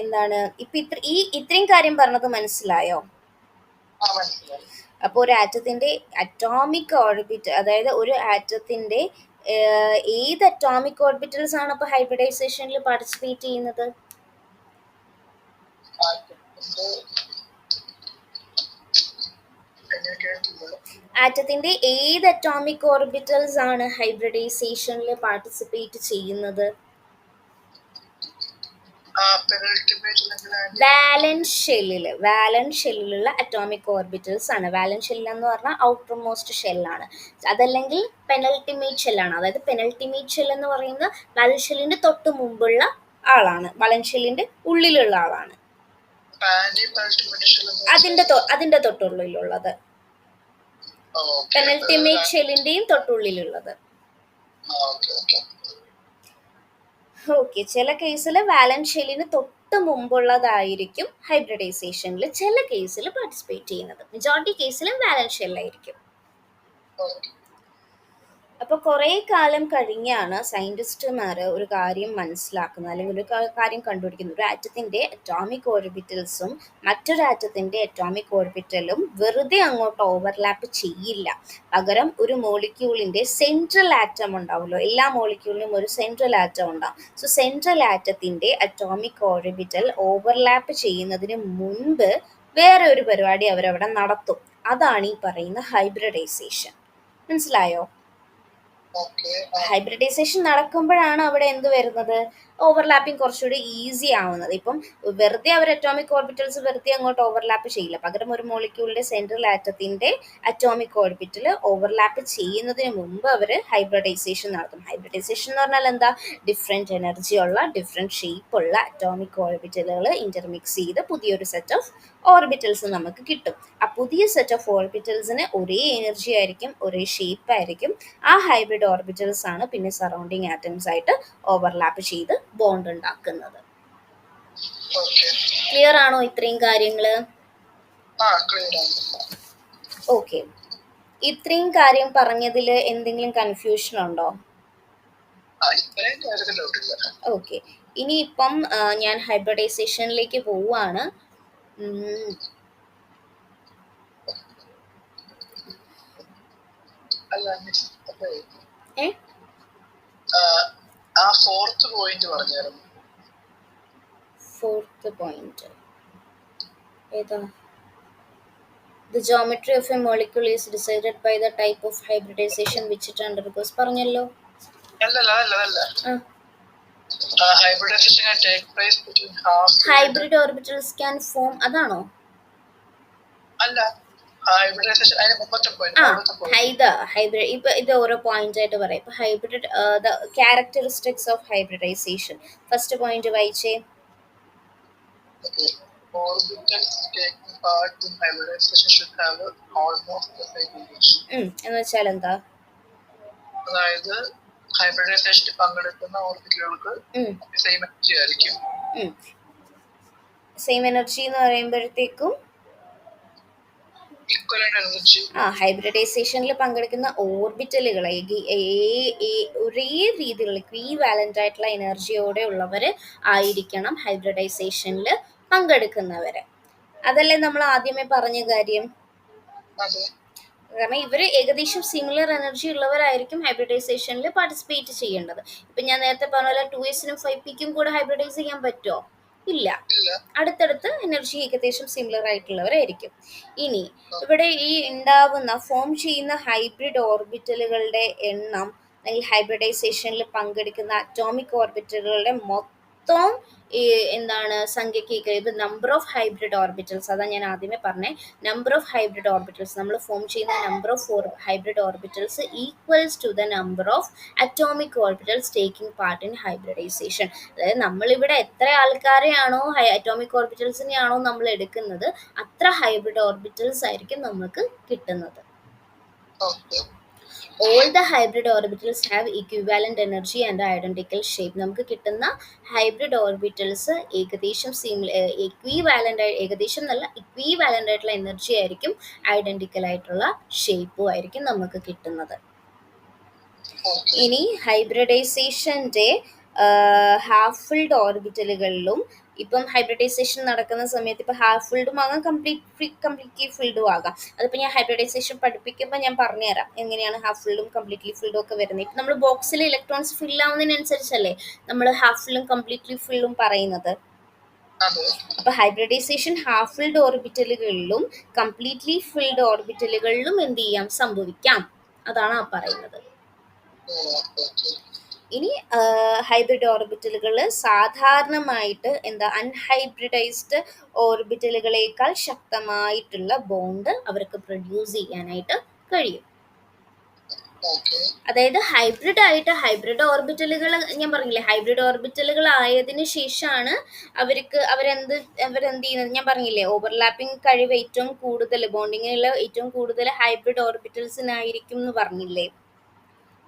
എന്താണ് ഇപ്പം ഇത്രയും കാര്യം പറഞ്ഞത് മനസ്സിലായോ? അപ്പോൾ ഒരു ആറ്റത്തിൻ്റെ അറ്റോമിക് ഓർബിറ്റ്, അതായത് ഒരു ആറ്റത്തിൻ്റെ ഏത് അറ്റോമിക് ഓർബിറ്റൽസ് ആണ് അപ്പോൾ ഹൈബ്രിഡൈസേഷനിൽ പാർട്ടിസിപ്പേറ്റ് ചെയ്യുന്നത്? ആറ്റത്തിൻ്റെ ഏത് അറ്റോമിക് ഓർബിറ്റൽസ് ആണ് ഹൈബ്രിഡൈസേഷനിൽ പാർട്ടിസിപ്പേറ്റ് ചെയ്യുന്നത്? വാലൻസ് ഷെല്ലിലുള്ള അറ്റോമിക് ഓർബിറ്റൽസ് ആണ്. വാലൻസ് ഷെല്ല് എന്ന് പറഞ്ഞാൽ ഔട്ടർ മോസ്റ്റ് ഷെല്ലാണ്. അതല്ലെങ്കിൽ പെനൽറ്റിമേറ്റ് ഷെല്ലാണ്. അതായത് പെനൽറ്റിമേറ്റ് ഷെൽ എന്ന് പറയുന്നത് വാലൻസ് ഷെല്ലിന്റെ തൊട്ട് മുമ്പുള്ള ആളാണ്, വാലൻസ് ഷെല്ലിന്റെ ഉള്ളിലുള്ള ആളാണ്. അതിന്റെ തൊട്ടുള്ളിലുള്ളത് പെനൽറ്റിമേറ്റ് ഷെല്ലിന്റെയും തൊട്ടുള്ളിലുള്ളത്. ഓക്കെ, ചില കേസിൽ വാലൻസ് ഷെല്ലിന് തൊട്ട് മുമ്പുള്ളതായിരിക്കും ഹൈബ്രിഡൈസേഷനിൽ ചില കേസിൽ പാർട്ടിസിപ്പേറ്റ് ചെയ്യുന്നത്. മെജോറിറ്റി കേസിലും വാലൻസ് ഷെല്ലായിരിക്കും. അപ്പോൾ കുറേ കാലം കഴിഞ്ഞാണ് സയൻറ്റിസ്റ്റുമാർ ഒരു കാര്യം മനസ്സിലാക്കുന്നത്, അല്ലെങ്കിൽ ഒരു കാര്യം കണ്ടുപിടിക്കുന്നത്. ഒരു ആറ്റത്തിൻ്റെ അറ്റോമിക് ഓർബിറ്റൽസും മറ്റൊരു ആറ്റത്തിൻ്റെ അറ്റോമിക് ഓർബിറ്റലും വെറുതെ അങ്ങോട്ട് ഓവർലാപ്പ് ചെയ്യില്ല. പകരം ഒരു മോളിക്യൂളിൻ്റെ സെൻട്രൽ ആറ്റം ഉണ്ടാവുമല്ലോ, എല്ലാ മോളിക്യൂളിനും ഒരു സെൻട്രൽ ആറ്റം ഉണ്ടാവും. സോ സെൻട്രൽ ആറ്റത്തിൻ്റെ അറ്റോമിക് ഓർബിറ്റൽ ഓവർലാപ്പ് ചെയ്യുന്നതിന് മുൻപ് വേറെ ഒരു പരിപാടി അവരവിടെ നടത്തും. അതാണ് ഈ പറയുന്ന ഹൈബ്രിഡൈസേഷൻ. മനസ്സിലായോ? ഹൈബ്രിഡൈസേഷൻ നടക്കുമ്പോഴാണ് അവിടെ എന്ത് വരുന്നത്? ഓവർലാപ്പിംഗ് കുറച്ചുകൂടി ഈസി ആവുന്നത്. ഇപ്പം വെറുതെ അവർ അറ്റോമിക് ഓർബിറ്റൽസ് വെറുതെ അങ്ങോട്ട് ഓവർലാപ്പ് ചെയ്യില്ല. പകരം ഒരു മോളിക്യൂളിന്റെ സെൻട്രൽ ആറ്റത്തിന്റെ അറ്റോമിക് ഓർബിറ്റൽ ഓവർലാപ്പ് ചെയ്യുന്നതിന് മുമ്പ് അവർ ഹൈബ്രിഡൈസേഷൻ നടത്തും. ഹൈബ്രിഡൈസേഷൻ എന്ന് പറഞ്ഞാൽ എന്താ? ഡിഫറെൻറ്റ് എനർജി ഉള്ള, ഡിഫറെൻറ്റ് ഷേപ്പ് ഉള്ള അറ്റോമിക് ഓർബിറ്റലുകൾ ഇന്റർമിക്സ് ചെയ്ത് പുതിയൊരു സെറ്റ് ഓഫ് ഓർബിറ്റൽസ് നമുക്ക് കിട്ടും. ആ പുതിയ സെറ്റ് ഓഫ് ഓർബിറ്റൽസിന് ഒരേ എനർജി ആയിരിക്കും, ഒരേ ഷേപ്പ് ആയിരിക്കും. ആ ഹൈബ്രിഡ് ഓർബിറ്റൽസ് ആണ് പിന്നെ സറൗണ്ടിങ് ആറ്റംസ് ആയിട്ട് ഓവർലാപ്പ് ചെയ്ത് ബോണ്ട് ഉണ്ടാക്കുന്നത്. ക്ലിയർ ആണോ ഇത്രയും കാര്യങ്ങള്? ഓക്കെ, ഇത്രയും കാര്യം പറഞ്ഞതിൽ എന്തെങ്കിലും കൺഫ്യൂഷൻ ഉണ്ടോ? ഓക്കെ, ഇനിയിപ്പം ഞാൻ ഹൈബ്രിഡൈസേഷനിലേക്ക് പോവുകയാണ്. അല്ല ഏ ആ ഫോർത്ത് പോയിന്റ് പറഞ്ഞായിരുന്നു. ഫോർത്ത് പോയിന്റ് ഏതാ? The geometry of a molecule is decided by the type of hybridization which it undergoes. പറഞ്ഞല്ലോ. അല്ല hybridization can take place between half hybrid orbitals can form. അതാണോ? അല്ല hybridization അതിന് മുമ്പത്തെ പോയിന്റ് ഹൈബ്രിഡ്. ഇപ്പൊ ഇത് ഓരോ പോയിന്റ് ആയിട്ട് പറയാം. ഇപ്പൊ hybrid the characteristics of hybridisation. First point വായിച്ചേ. Orbitals taking part in hybridization should have almost the same energy. എന്ന് വെച്ചാൽ എന്താ? അതായത് ഹൈബ്രിഡൈസേഷനിൽ പങ്കെടുക്കുന്ന ഓർബിറ്റലുകൾക്ക് സെയിം എനർജി ആയിരിക്കും. സെയിം എനർജി എന്ന് പറയുമ്പോഴത്തേക്കും ഹൈബ്രിഡൈസേഷനിൽ പങ്കെടുക്കുന്ന ഓർബിറ്റലുകൾ ഒരേ രീതിയിലുള്ള ഇക്വിവാലന്റ് ആയിട്ടുള്ള എനർജിയോടെ ഉള്ളവർ ആയിരിക്കണം ഹൈബ്രിഡൈസേഷനിൽ പങ്കെടുക്കുന്നവര്. അതല്ലേ നമ്മൾ ആദ്യമേ പറഞ്ഞ കാര്യം. കാരണം ഇവർ ഏകദേശം സിമിലർ എനർജി ഉള്ളവരായിരിക്കും ഹൈബ്രിഡൈസേഷനിൽ പാർട്ടിസിപ്പേറ്റ് ചെയ്യേണ്ടത്. ഇപ്പൊ ഞാൻ നേരത്തെ പറഞ്ഞ പോലെ 2sനും 5pക്കും കൂടെ ഹൈബ്രിഡൈസ് ചെയ്യാൻ പറ്റുമോ? ഇല്ല. അടുത്തടുത്ത് എനർജി ഏകദേശം സിമിലർ ആയിട്ടുള്ളവരായിരിക്കും. ഇനി ഇവിടെ ഈ ഫോം ചെയ്യുന്ന ഹൈബ്രിഡ് ഓർബിറ്റലുകളുടെ എണ്ണം അല്ലെങ്കിൽ ഹൈബ്രിഡൈസേഷനിൽ പങ്കെടുക്കുന്ന അറ്റോമിക് ഓർബിറ്റലുകളുടെ മൊത്തം സംഖ്യക്ക് ഇത് നമ്പർ ഓഫ് ഹൈബ്രിഡ് ഓർബിറ്റൽസ്. അതാ ഞാൻ ആദ്യമേ പറഞ്ഞേ, നമ്പർ ഓഫ് ഹൈബ്രിഡ് ഓർബിറ്റൽസ് നമ്മൾ ഫോം ചെയ്യുന്ന number of hybrid orbitals equals to the number of atomic orbitals taking part in hybridisation. അതായത് നമ്മളിവിടെ എത്ര ആൾക്കാരെയാണോ അറ്റോമിക് ഓർബിറ്റൽസിനെയാണോ നമ്മൾ എടുക്കുന്നത്, അത്ര ഹൈബ്രിഡ് ഓർബിറ്റൽസ് ആയിരിക്കും നമുക്ക് കിട്ടുന്നത്. All the hybrid orbitals have equivalent energy and identical shape. നമുക്ക് കിട്ടുന്ന ഹൈബ്രിഡ് ഓർബിറ്റൽസ് ഏകദേശം ഇക്വിവാലന്റ് ആയിട്ടുള്ള എനർജി ആയിരിക്കും, ഐഡന്റിക്കൽ ആയിട്ടുള്ള ഷേപ്പും ആയിരിക്കും നമുക്ക് കിട്ടുന്നത്. ഇനി ഹൈബ്രിഡൈസേഷന്റെ ഹാഫ് ഫിൽഡ് ഓർബിറ്റലുകളിലും ഇപ്പം ഹൈബ്രിഡൈസേഷൻ നടക്കുന്ന സമയത്ത് ഇപ്പം ഹാഫ് ഫിൽഡും ആകാം, കംപ്ലീറ്റ്ലി ഫിൽഡും ആകാം. അതിപ്പോൾ ഞാൻ ഹൈബ്രിഡൈസേഷൻ പഠിപ്പിക്കുമ്പോൾ ഞാൻ പറഞ്ഞുതരാം എങ്ങനെയാണ് ഹാഫ് ഫിൽഡും കംപ്ലീറ്റ്ലി ഫിൽഡും ഒക്കെ വരുന്നത്. ഇപ്പം നമ്മൾ ബോക്സിൽ ഇലക്ട്രോൺസ് ഫിൽ ആവുന്നതിനനുസരിച്ചല്ലേ നമ്മൾ ഹാഫ് ഫിൽഡും കംപ്ലീറ്റ്ലി ഫിൽഡും പറയുന്നത്. അപ്പൊ ഹൈബ്രിഡൈസേഷൻ ഹാഫ് ഫിൽഡ് ഓർബിറ്റലുകളിലും കംപ്ലീറ്റ്ലി ഫിൽഡ് ഓർബിറ്റലുകളിലും എന്ത് ചെയ്യാം, സംഭവിക്കാം. അതാണ് ആ പറയുന്നത്. ഇനി ഹൈബ്രിഡ് ഓർബിറ്റലുകൾ സാധാരണമായിട്ട് അൺഹൈബ്രിഡൈസ്ഡ് ഓർബിറ്റലുകളേക്കാൾ ശക്തമായിട്ടുള്ള ബോണ്ട് അവർക്ക് പ്രൊഡ്യൂസ് ചെയ്യാനായിട്ട് കഴിയും. അതായത് ഹൈബ്രിഡ് ഓർബിറ്റലുകൾ ഞാൻ പറഞ്ഞില്ലേ, ഹൈബ്രിഡ് ഓർബിറ്റലുകൾ ആയതിനു ശേഷമാണ് അവരെന്ത് ചെയ്യുന്നത്. ഞാൻ പറഞ്ഞില്ലേ, ഓവർലാപ്പിംഗ് കഴിവ് ഏറ്റവും കൂടുതൽ, ബോണ്ടിങ്ങിൽ ഏറ്റവും കൂടുതൽ ഹൈബ്രിഡ് ഓർബിറ്റൽസിനായിരിക്കും എന്ന് പറഞ്ഞില്ലേ,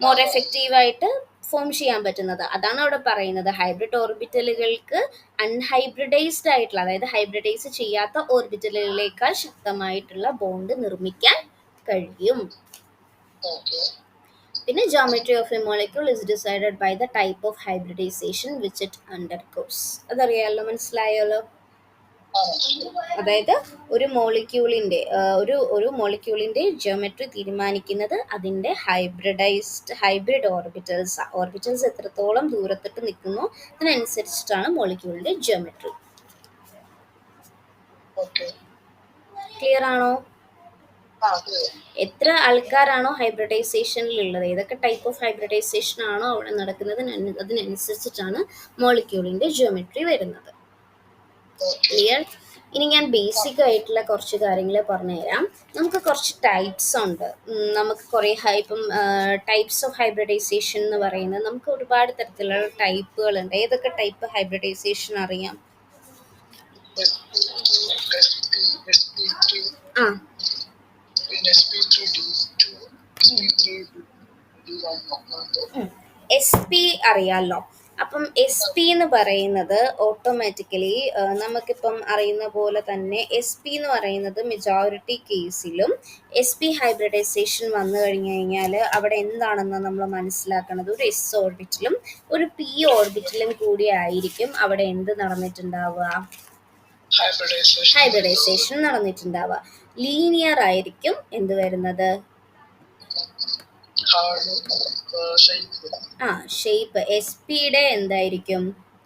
മോർ എഫക്റ്റീവായിട്ട് ഫോം ചെയ്യാൻ പറ്റുന്നത്. അതാണ് അവിടെ പറയുന്നത്. ഹൈബ്രിഡ് ഓർബിറ്റലുകൾക്ക് അൺഹൈബ്രിഡൈസ്ഡ് ആയിട്ടുള്ള, അതായത് ഹൈബ്രിഡൈസ് ചെയ്യാത്ത ഓർബിറ്റലുകളേക്കാൾ ശക്തമായിട്ടുള്ള ബോണ്ട് നിർമ്മിക്കാൻ കഴിയും. പിന്നെ geometry of a molecule is decided by the type of hybridization which it undergoes. അതറിയാലോ, മനസ്സിലായല്ലോ. അതായത് ഒരു മോളിക്യൂളിന്റെ ജിയോമെട്രി തീരുമാനിക്കുന്നത് അതിന്റെ ഹൈബ്രിഡ് ഓർബിറ്റൽസ് എത്രത്തോളം ദൂരത്തിട്ട് നിൽക്കുന്നു അതിനനുസരിച്ചിട്ടാണ് മോളിക്യൂളിന്റെ ജിയോമെട്രി. ക്ലിയർ ആണോ? എത്ര ആൾക്കാരാണോ ഹൈബ്രിഡൈസേഷനിൽ ഉള്ളത്, ഏതൊക്കെ ടൈപ്പ് ഓഫ് ഹൈബ്രിഡൈസേഷൻ ആണോ അവിടെ നടക്കുന്നത് അതിനനുസരിച്ചിട്ടാണ് മോളിക്യൂളിന്റെ ജിയോമെട്രി വരുന്നത്. ക്ലിയർ? ഇനി ഞാൻ ബേസിക് ആയിട്ടുള്ള കുറച്ച് കാര്യങ്ങൾ പറഞ്ഞുതരാം. നമുക്ക് കുറച്ച് ടൈപ്സ് ഉണ്ട്. നമുക്ക് കുറേ ടൈപ്സ് ഓഫ് ഹൈബ്രിഡൈസേഷൻ എന്ന് പറയുന്നത് നമുക്ക് ഒരുപാട് തരത്തിലുള്ള ടൈപ്പുകളുണ്ട്. ഏതൊക്കെ ടൈപ്പ് ഹൈബ്രിഡൈസേഷൻ അറിയാം? SP അറിയാലോ. അപ്പം എസ് പി എന്ന് പറയുന്നത് ഓട്ടോമാറ്റിക്കലി നമുക്കിപ്പം അറിയുന്ന പോലെ തന്നെ എസ് പി എന്ന് പറയുന്നത് മെജോറിറ്റി കേസിലും എസ് പി ഹൈബ്രിഡൈസേഷൻ വന്നു കഴിഞ്ഞു കഴിഞ്ഞാൽ അവിടെ എന്താണെന്ന് നമ്മൾ മനസ്സിലാക്കുന്നത് ഒരു എസ് ഓർബിറ്റിലും ഒരു പി ഓർബിറ്റിലും കൂടി ആയിരിക്കും അവിടെ എന്ത് നടന്നിട്ടുണ്ടാവുക, ഹൈബ്രിഡൈസേഷൻ നടന്നിട്ടുണ്ടാവുക. ലീനിയർ ആയിരിക്കും എന്ത് വരുന്നത്, ഷേപ്പ് എസ് പിയുടെ എന്തായിരിക്കും,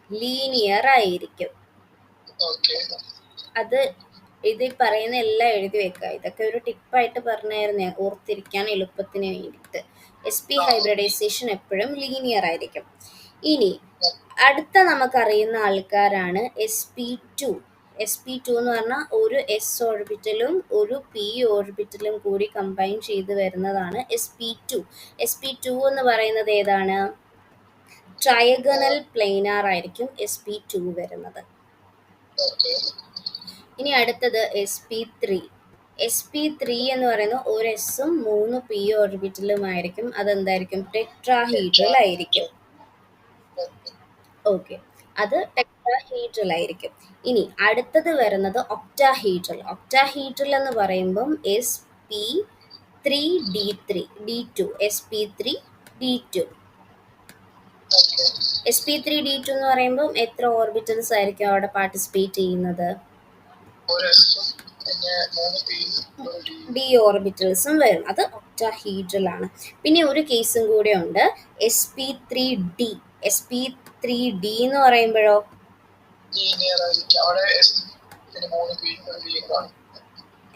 ലീനിയർ ആയിരിക്കും. അത് ഇതിൽ പറയുന്ന എല്ലാം എഴുതി വെക്കുക. ഇതൊക്കെ ഒരു ടിപ്പായിട്ട് പറഞ്ഞായിരുന്നു ഓർത്തിരിക്കാൻ എളുപ്പത്തിന് വേണ്ടിയിട്ട്. എസ് പി ഹൈബ്രിഡൈസേഷൻ എപ്പോഴും ലീനിയർ ആയിരിക്കും. ഇനി അടുത്ത നമുക്കറിയുന്ന ആൾക്കാരാണ് s P two. S P two എന്ന് പറഞ്ഞാൽ ഒരു എസ് ഓർബിറ്റലും ഒരു പി ഓർബിറ്റലും കൂടി കമ്പൈൻ ചെയ്ത് വരുന്നതാണ് s P two. S P two എന്ന് പറയുന്നത് ഏതാണ്, ട്രയഗണൽ പ്ലെയിനാർ ആയിരിക്കും എസ് പി ടു വരുന്നത്. ഇനി അടുത്തത് s P three. S P three എന്ന് പറയുന്നത് ഒരു എസും 3 പി ഓർബിറ്റലുമായിരിക്കും. അതെന്തായിരിക്കും, ടെട്രാഹീഡ്രൽ ആയിരിക്കും. ഓക്കെ, അത് ടെട്രാഹീഡ്രൽ ആയിരിക്കും. ഇനി അടുത്തത് വരുന്നത് ഒക്ടാഹീഡ്രൽ. ഒക്ടാഹീഡ്രൽ എന്ന് പറയുമ്പം s P three D three D two, s P three D two. S P three D two എന്ന് പറയുമ്പം എത്ര ഓർബിറ്റൽസ് ആയിരിക്കും അവിടെ പാർട്ടിസിപ്പേറ്റ് ചെയ്യുന്നത്, ഡി ഓർബിറ്റൽസും വരും. അത് ഒക്ടാഹീഡ്രൽ ആണ്. പിന്നെ ഒരു കേസും കൂടെ ഉണ്ട്, S P three D. S P three D എന്ന് പറയുമ്പോഴോ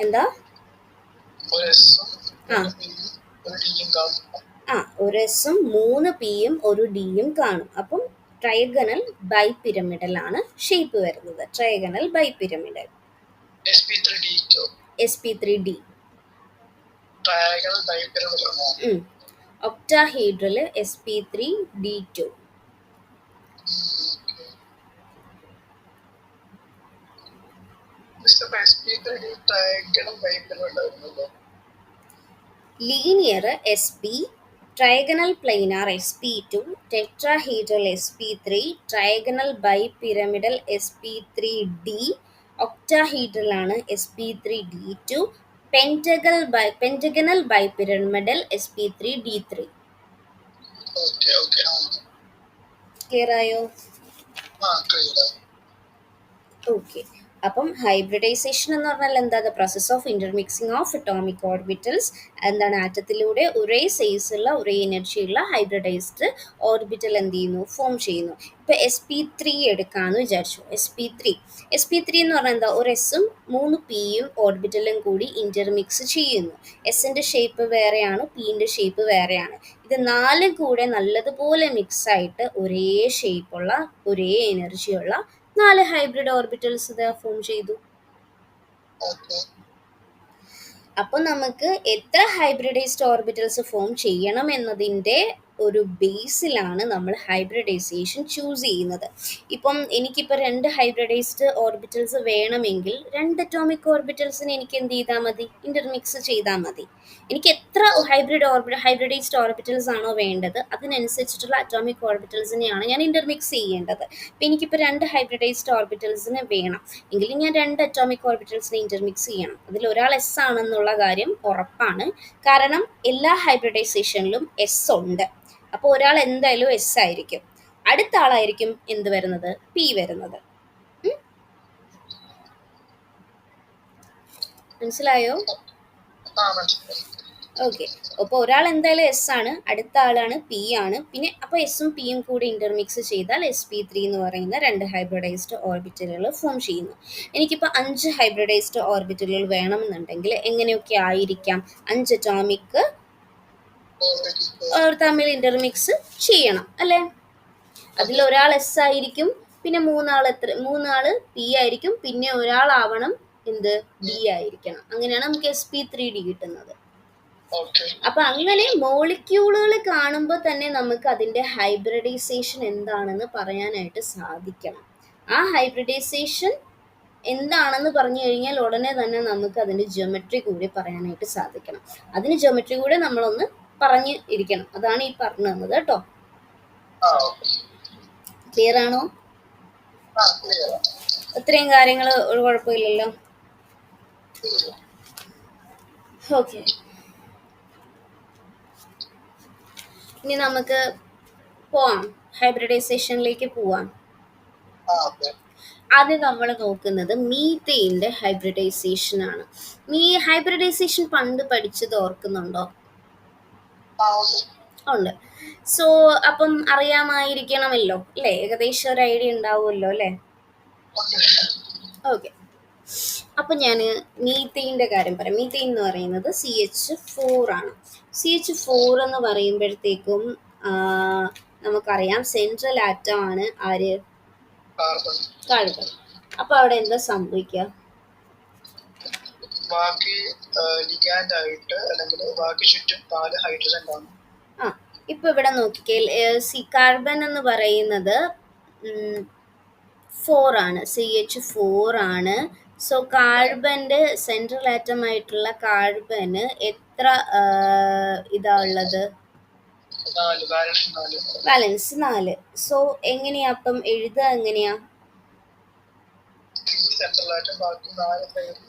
എന്താ, ഒരു എസും 3 പിയും ഒരു ഡിയും കാണും. അപ്പം ട്രയഗണൽ ബൈപിരമിഡൽ ആണ് ഷേപ്പ് വരുന്നത്. Trigonal bipyramidal S P three D. Octahedral S P three D two. Linear S P, trigonal planar S P two, tetrahedral S P three, trigonal bipyramidal S P three D, octahedral ആണ് S P three D two, pentagonal bipyramidal S P three D three. Clear ആയോ? ഓക്കെ. അപ്പം ഹൈബ്രിഡൈസേഷൻ എന്ന് പറഞ്ഞാൽ എന്താ, the process of intermixing of atomic orbitals. എന്താണ്, ആറ്റത്തിലൂടെ ഒരേ സൈസുള്ള ഒരേ എനർജിയുള്ള ഹൈബ്രിഡൈസ്ഡ് ഓർബിറ്റൽ എന്ത് ചെയ്യുന്നു, ഫോം ചെയ്യുന്നു. ഇപ്പൊ എസ് പി ത്രീ എടുക്കാന്ന് വിചാരിച്ചു. എസ് പി ത്രീ എന്ന് പറഞ്ഞാൽ എന്താ, ഒരു എസും 3 പിയും ഓർബിറ്റലും കൂടി ഇന്റർമിക്സ് ചെയ്യുന്നു. എസിന്റെ ഷേപ്പ് വേറെയാണ്, പിന്റെ ഷേപ്പ് വേറെയാണ്. ഇത് 4 കൂടെ നല്ലതുപോലെ മിക്സ് ആയിട്ട് ഒരേ ഷേപ്പുള്ള ഒരേ എനർജിയുള്ള 4 ഹൈബ്രിഡ് ഓർബിറ്റൽസ് ഫോം ചെയ്തു. അപ്പോൾ നമുക്ക് എത്ര ഹൈബ്രിഡൈസ്ഡ് ഓർബിറ്റൽസ് ഫോം ചെയ്യണം എന്നതിൻ്റെ ഒരു ബേസിലാണ് നമ്മൾ ഹൈബ്രിഡൈസേഷൻ ചൂസ് ചെയ്യുന്നത്. ഇപ്പം എനിക്കിപ്പോൾ 2 ഹൈബ്രിഡൈസ്ഡ് ഓർബിറ്റൽസ് വേണമെങ്കിൽ 2 അറ്റോമിക് ഓർബിറ്റൽസിന് എനിക്ക് എന്ത് ചെയ്താൽ മതി, ഇന്റർമിക്സ് ചെയ്താൽ മതി. എനിക്ക് എത്ര ഹൈബ്രിഡൈസ്ഡ് ഓർബിറ്റൽസ് ആണോ വേണ്ടത് അതിനനുസരിച്ചിട്ടുള്ള അറ്റോമിക് ഓർബിറ്റൽസിനെയാണ് ഞാൻ ഇന്റർമിക്സ് ചെയ്യേണ്ടത്. അപ്പം എനിക്കിപ്പോൾ 2 ഹൈബ്രിഡൈസ്ഡ് ഓർബിറ്റൽസിന് വേണം എങ്കിൽ ഞാൻ 2 അറ്റോമിക് ഓർബിറ്റൽസിനെ ഇന്റർമിക്സ് ചെയ്യണം. അതിൽ ഒരാൾ എസ് ആണെന്നുള്ള കാര്യം ഉറപ്പാണ്, കാരണം എല്ലാ ഹൈബ്രിഡൈസേഷനിലും എസ് ഉണ്ട്. അപ്പോൾ ഒരാൾ എന്തായാലും എസ് ആയിരിക്കും, അടുത്ത ആളായിരിക്കും എന്ത് വരുന്നത്, പി വരുന്നത്. മനസ്സിലായോ? ഓക്കെ. അപ്പോൾ ഒരാൾ എന്തായാലും എസ് ആണ്, അടുത്ത ആളാണ് പി ആണ്. പിന്നെ അപ്പോൾ എസും പിയും കൂടി ഇന്റർമിക്സ് ചെയ്താൽ എസ് പി ത്രീ എന്ന് പറയുന്ന 2 ഹൈബ്രിഡൈസ്ഡ് ഓർബിറ്റലുകൾ ഫോം ചെയ്യുന്നു. എനിക്കിപ്പോൾ 5 ഹൈബ്രിഡൈസ്ഡ് ഓർബിറ്റലുകൾ വേണമെന്നുണ്ടെങ്കിൽ എങ്ങനെയൊക്കെ ആയിരിക്കാം, 5 അറ്റോമിക് തമ്മിൽ ഇന്റർമിക്സ് ചെയ്യണം അല്ലേ. അതിൽ ഒരാൾ എസ് ആയിരിക്കും, പിന്നെ 3 ആള് പി ആയിരിക്കും, പിന്നെ ഒരാളാവണം എന്ത്, ഡി ആയിരിക്കണം. അങ്ങനെയാണ് നമുക്ക് എസ് പി ത്രീ ഡി കിട്ടുന്നത്. അപ്പൊ അങ്ങനെ മോളിക്യൂളുകൾ കാണുമ്പോൾ തന്നെ നമുക്ക് അതിന്റെ ഹൈബ്രിഡൈസേഷൻ എന്താണെന്ന് പറയാനായിട്ട് സാധിക്കണം. ആ ഹൈബ്രിഡൈസേഷൻ എന്താണെന്ന് പറഞ്ഞു കഴിഞ്ഞാൽ ഉടനെ തന്നെ നമുക്ക് അതിന്റെ ജിയോമെട്രി കൂടി പറയാനായിട്ട് സാധിക്കണം. അതിന് ജിയോമെട്രി കൂടെ നമ്മളൊന്ന് പറഞ്ഞു ഇരിക്കണം. അതാണ് ഈ പറഞ്ഞു തന്നത് കേട്ടോ. ക്ലിയർ ആണോ? ക്ലിയർ. ഇത്രയും കാര്യങ്ങൾ ഒരു കുഴപ്പമില്ലല്ലോ. ഓക്കെ, ഇനി നമുക്ക് പോവാം, ഹൈബ്രിഡൈസേഷനിലേക്ക് പോവാം. ആദ്യം നമ്മൾ നോക്കുന്നത് മീതെയിൻ്റെ ഹൈബ്രിഡൈസേഷൻ ആണ്. ഹൈബ്രിഡൈസേഷൻ പണ്ട് പഠിച്ചത് ഓർക്കുന്നുണ്ടോ? ഉണ്ട്. സോ അപ്പം അറിയാമായിരിക്കണമല്ലോ അല്ലേ, ഏകദേശം ഒരു ഐഡിയ ഉണ്ടാവുമല്ലോ അല്ലേ? ഓക്കെ, അപ്പം ഞാൻ മീതെയിൻ്റെ കാര്യം പറയാം. മീതെയിൻ എന്ന് പറയുന്നത് CH4 ആണ്. CH4 എന്ന് പറയുമ്പോഴത്തേക്കും നമുക്കറിയാം സെൻട്രൽ ആറ്റം ആണ് ആര്? കാർബൺ. അപ്പൊ അവിടെ എന്താ സംഭവിക്കുക? ബാക്കി ലിഗാൻഡ് ആയിട്ട് അല്ലെങ്കിൽ ബാക്കി ചുറ്റും 4 ഹൈഡ്രജൻ കാണും. ഇപ്പൊ ഇവിടെ നോക്കിക്കേ, കാർബൺ എന്ന് പറയുന്നത് 4 ആണ്, CH4 ആണ്. സോ കാർബന്റെ സെൻട്രൽ ആറ്റം ആയിട്ടുള്ള കാർബന് എത്ര ഇതാ ഉള്ളത്? ബാലൻസ് 4. സോ എങ്ങനെയാ അപ്പം എഴുതുക? എങ്ങനെയാ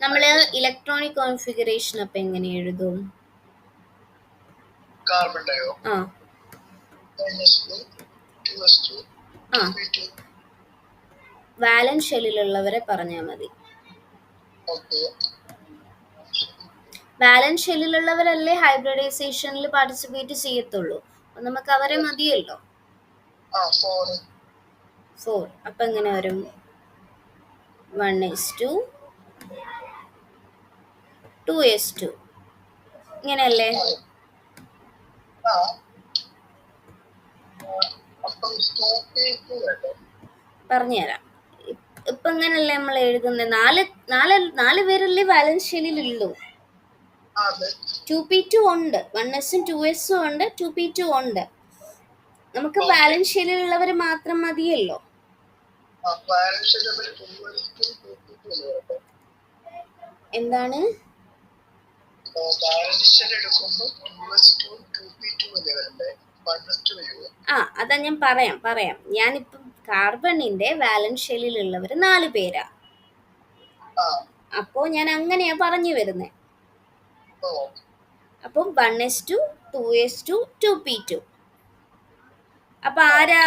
നമ്മള് ഇലക്ട്രോണിക് കോൺഫിഗറേഷൻ അപ്പൊ എങ്ങനെ എഴുതും? വാലൻസ് ഷെല്ലിലുള്ളവരെ പറഞ്ഞാൽ മതി. വാലൻസ് ഷെല്ലിലുള്ളവരല്ലേ ഹൈബ്രിഡൈസേഷനിൽ പാർട്ടിസിപ്പേറ്റ് ചെയ്യത്തുള്ളൂ. നമുക്ക് അവരെ മതിയല്ലോ. 4. അപ്പൊ എങ്ങനെ വരും? 1s2 2s2 ഇങ്ങനെയല്ലേ? പറഞ്ഞുതരാം. ഇപ്പൊ ഇങ്ങനല്ലേ നമ്മൾ എഴുതുന്നത്? നാല് പേരല്ലേ വാലൻസ് ഷെല്ലിലുള്ളൂ. 2p2 ഉണ്ട്, 1s-ഉം 2s-ഉം ഉണ്ട്, 2p2 ഉണ്ട്. നമുക്ക് വാലൻസ് ഷെല്ലിലുള്ളവർ മാത്രം മതിയല്ലോ. എന്താണ്? അതാ ഞാൻ പറയാം. ഞാനിപ്പം കാർബണിന്റെ വാലൻസ് ഷെല്ലിലുള്ളവർ 4 പേരാ. അപ്പോ ഞാൻ അങ്ങനെയാ പറഞ്ഞു വരുന്നത്. അപ്പം 1s2 2s2 2p2. അപ്പൊ ആരാ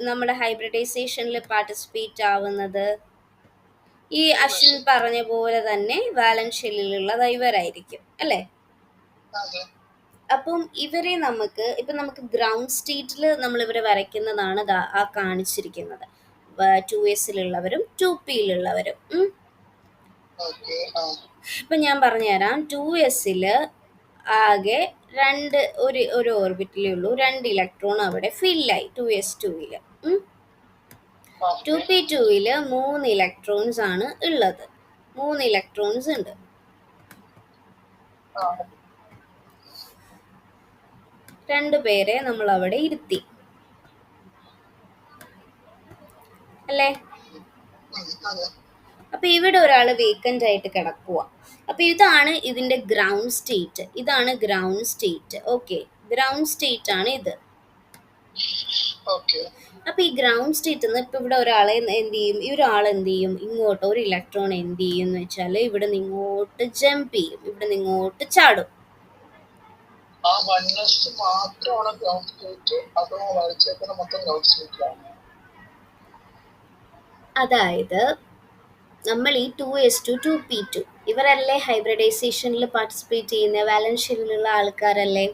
നമ്മുടെ ഹൈബ്രിഡൈസേഷനിൽ പാർട്ടിസിപ്പേറ്റ് ആവുന്നത്? ഈ അശ്വിൻ പറഞ്ഞ പോലെ തന്നെ വാലൻസ് ഷെല്ലിലുള്ള ഇവരായിരിക്കും അല്ലേ? അപ്പം ഇവരെ നമുക്ക് ഗ്രൗണ്ട് സ്റ്റേറ്റിൽ നമ്മൾ ഇവരെ വരയ്ക്കുന്നതാണ് ആ കാണിച്ചിരിക്കുന്നത്. 2s-ലുള്ളവരും 2p-ലുള്ളവരും. ഇപ്പൊ ഞാൻ പറഞ്ഞുതരാം. 2s-ല് ആകെ ഒരു ഓർബിറ്റിലേ ഉള്ളൂ, 2 ഇലക്ട്രോൺ അവിടെ ഫില്ലായി 2s2-ല്. 2p2-ല് 3 ഇലക്ട്രോൺസ് ആണ് ഉള്ളത്. 3 ഇലക്ട്രോൺസ് ഉണ്ട്. രണ്ടുപേരെ നമ്മൾ അവിടെ ഇരുത്തി അല്ലേ? അപ്പൊ ഇവിടെ ഒരാള് വേക്കന്റ് ആയിട്ട് കിടക്കുക. അപ്പൊ ഇതാണ് ഇതിന്റെ ഗ്രൗണ്ട് സ്റ്റേറ്റ്. ഇതാണ് ground state. Okay, ground state ആണ് ഇത്. അപ്പൊ ഈ ഗ്രൗണ്ട് സ്റ്റേറ്റ് ഇപ്പൊ ഇവിടെ ഒരാളെ എന്ത് ചെയ്യും? ഈ ഒരാൾ എന്ത് ചെയ്യും? ഇങ്ങോട്ട് ഒരു ഇലക്ട്രോൺ എന്ത് ചെയ്യും എന്ന് വെച്ചാൽ ഇവിടെ നിന്ന് ഇങ്ങോട്ട് ജമ്പ് ചെയ്യും, ഇവിടെ നിന്ന് ഇങ്ങോട്ട് ചാടും. അതായത് നമ്മൾ ഈ 2s2 2p2 ഇവരല്ലേ ഹൈബ്രിഡൈസേഷനിൽ പാർട്ടിസിപ്പേറ്റ് ചെയ്യുന്ന വാലൻസ് ഷെല്ലിലുള്ള ആൾക്കാരല്ലേ?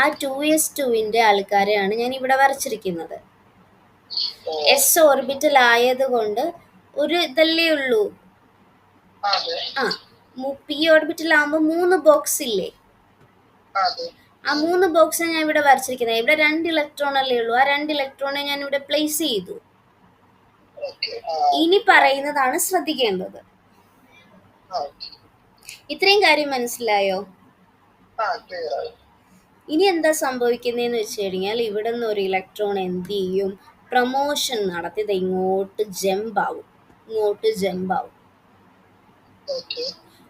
ആ 2s2-ന്റെ ആൾക്കാരെയാണ് ഞാൻ ഇവിടെ വരച്ചിരിക്കുന്നത്. s ഓർബിറ്റൽ ആയതുകൊണ്ട് ഒരു ഇതല്ലേ ഉള്ളൂ. p ഓർബിറ്റൽ ആകുമ്പോൾ 3 ബോക്സ് ഇല്ലേ? ആ 3 ബോക്സ് ഞാൻ ഇവിടെ വരച്ചിരിക്കുന്നത്. ഇവിടെ 2 ഇലക്ട്രോൺ അല്ലേ ഉള്ളൂ. ആ 2 ഇലക്ട്രോണെ ഞാൻ ഇവിടെ പ്ലേസ് ചെയ്തു. ഇനി പറയുന്നതാണ് ശ്രദ്ധിക്കേണ്ടത്. ഇത്രയും കാര്യം മനസ്സിലായോ? ഇനി എന്താ സംഭവിക്കുന്നതെന്ന് വെച്ച് കഴിഞ്ഞാൽ ഇവിടെ നിന്ന് ഒരു ഇലക്ട്രോൺ എന്ത് ചെയ്യും? പ്രൊമോഷൻ നടത്തി ഇങ്ങോട്ട് ജമ്പ് ആവും.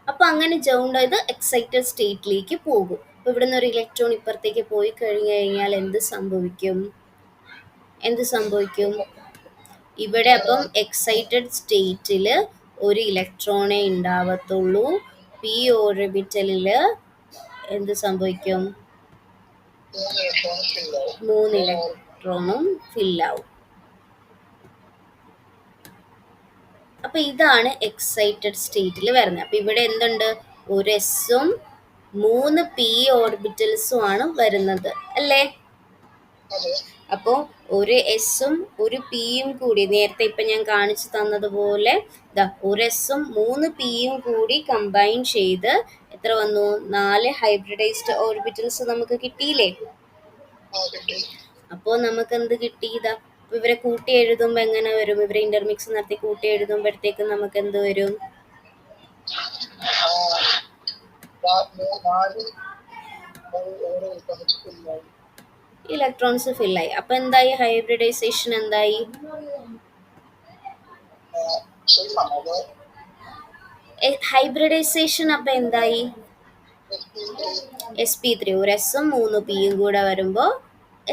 അപ്പൊ അങ്ങനെ ജമ്പ് ചെയ്ത് എക്സൈറ്റഡ് സ്റ്റേറ്റിലേക്ക് പോകും. അപ്പൊ ഇവിടെ നിന്ന് ഒരു ഇലക്ട്രോൺ ഇപ്പുറത്തേക്ക് പോയി കഴിഞ്ഞു കഴിഞ്ഞാൽ എന്ത് സംഭവിക്കും? എന്ത് സംഭവിക്കും? ഇവിടെ അപ്പം എക്സൈറ്റഡ് സ്റ്റേറ്റിൽ ഒരു ഇലക്ട്രോണേ ഉണ്ടാവത്തുള്ളൂ. പി ഓർബിറ്റലിൽ എന്ത് സംഭവിക്കും? 3 ഇലക്ട്രോണും ഫില്ലാവും. അപ്പൊ ഇതാണ് എക്സൈറ്റഡ് സ്റ്റേറ്റിൽ വരുന്നത്. അപ്പൊ ഇവിടെ എന്തുണ്ട്? ഒരു എസും 3 പി ഓർബിറ്റൽസും ആണ് വരുന്നത് അല്ലേ? അപ്പോൾ ഒരു എസും ഒരു പിയും കൂടി നേരത്തെ ഇപ്പം ഞാൻ കാണിച്ചു തന്നതുപോലെ ഒരു എസും 3 പിയും കൂടി കമ്പൈൻ ചെയ്ത് എത്ര വന്നു? 4 ഹൈബ്രിഡൈസ്ഡ് ഓർബിറ്റൽസ് നമുക്ക് കിട്ടിയില്ലേ? അപ്പോൾ നമുക്ക് എന്ത് കിട്ടിയതാ? ഇവരെ കൂട്ടി എഴുതുമ്പോൾ എങ്ങനെ വരും? ഇവരെ ഇന്റർമിക്സ് നടത്തി കൂട്ടി എഴുതുമ്പോഴത്തേക്കും നമുക്ക് എന്ത് വരും? ഇലക്ട്രോൺസ് ഫില്ലായി. അപ്പൊ എന്തായി? ഹൈബ്രിഡൈസേഷൻ എന്തായി? ഹൈബ്രിഡൈസേഷൻ അപ്പൊ എന്തായി? sp3 ഒരു എസും 3 പിയും കൂടെ വരുമ്പോ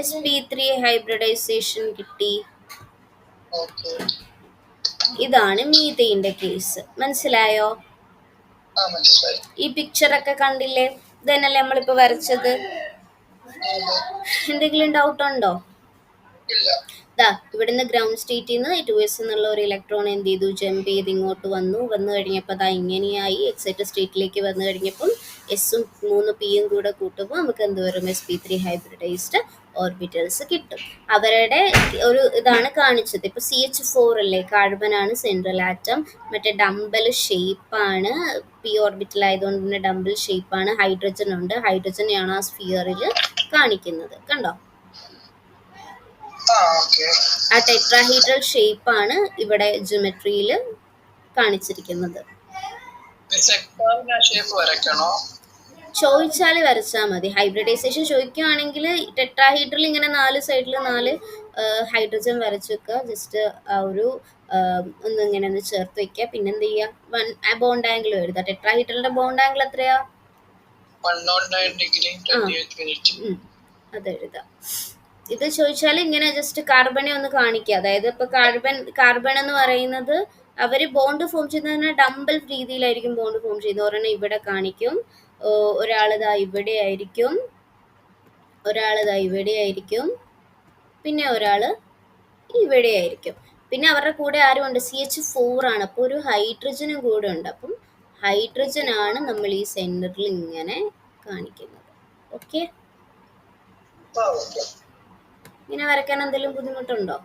sp3 ഹൈബ്രിഡൈസേഷൻ കിട്ടി. ഇതാണ് മീഥെയിന്റെ കേസ്. മനസ്സിലായോ? ഈ പിക്ചർ ഒക്കെ കണ്ടില്ലേ? ഇതന്നല്ലേ നമ്മളിപ്പോ വരച്ചത്. എന്തെങ്കിലും ഡൗട്ട് ഉണ്ടോ? ഇവിടുന്ന് ഗ്രൗണ്ട് സ്റ്റേറ്റിൽ നിന്ന് 2s എന്നുള്ള ഒരു ഇലക്ട്രോൺ എന്ത് ചെയ്തു? ജമ്പ് ചെയ്ത് ഇങ്ങോട്ട് വന്നു കഴിഞ്ഞപ്പോൾ അതാ ഇങ്ങനെയായി. എക്സൈറ്റഡ് സ്റ്റേറ്റിലേക്ക് വന്നു കഴിഞ്ഞപ്പം എസും 3 പിയും കൂടെ കൂട്ടുമ്പോൾ നമുക്ക് എന്ത് വരും? sp3 ഹൈബ്രിഡൈസ്ഡ് ഓർബിറ്റൽസ് കിട്ടും. അവരുടെ ഒരു ഇതാണ് കാണിച്ചത്. ഇപ്പൊ CH4 അല്ലേ, കാർബൺ ആണ് സെൻട്രൽ ആറ്റം. മറ്റേ ഡംബൽ ഷേപ്പാണ്, പി ഓർബിറ്റൽ ആയതുകൊണ്ട് തന്നെ ഡംബൽ ഷേപ്പാണ്. ഹൈഡ്രജൻ ഉണ്ട്, ഹൈഡ്രജനെയാണ് ആ സ്ഫിയറിൽ കാണിക്കുന്നത്. കണ്ടോ? ആ ടെട്രാഹീഡ്രൽ ഷേപ്പാണ് ഇവിടെ ജിയോമെട്രിയിൽ കാണിച്ചിരിക്കുന്നത്. ചോദിച്ചാൽ വരച്ചാൽ മതി. ഹൈബ്രിഡൈസേഷൻ ചോദിക്കുകയാണെങ്കിൽ ടെട്രാഹീഡ്രൽ ഇങ്ങനെ 4 സൈഡിൽ 4 ഹൈഡ്രജൻ വരച്ചു വെക്കുക. ജസ്റ്റ് ഒരു ഇങ്ങനെ ഒന്ന് ചേർത്ത് വെക്കുക. പിന്നെ എന്ത് ചെയ്യുക? ബോണ്ട് ആംഗിൾ എഴുതുക. ടെട്രാഹീഡ്രലിന്റെ ബോണ്ട് ആംഗിൾ എത്രയാ? 109 ഡിഗ്രി 28 മിനിറ്റ്. അത് എഴുതാം. ഇത് ചോദിച്ചാൽ ഇങ്ങനെ ജസ്റ്റ് കാർബണെ ഒന്ന് കാണിക്കുക. അതായത് ഇപ്പൊ കാർബൺ എന്ന് പറയുന്നത് അവര് ബോണ്ട് ഫോം ചെയ്യുന്നതിന് ഡംബൽ രീതിയിലായിരിക്കും ബോണ്ട് ഫോം ചെയ്യുന്നത്. ഒരെണ്ണം ഇവിടെ കാണിക്കും, ഒരാളിതാ ഇവിടെ ആയിരിക്കും, പിന്നെ ഒരാള് ഇവിടെ ആയിരിക്കും. പിന്നെ അവരുടെ കൂടെ ആരുമുണ്ട്? CH4 ആണ്. അപ്പോൾ ഒരു ഹൈഡ്രജനും കൂടെ ഉണ്ട്. അപ്പം ഹൈഡ്രജൻ ആണ് നമ്മൾ ഈ സെന്ററിൽ ഇങ്ങനെ കാണിക്കുന്നത്. ഓക്കെ, ഇങ്ങനെ വരയ്ക്കാൻ എന്തെങ്കിലും ബുദ്ധിമുട്ടുണ്ടോ?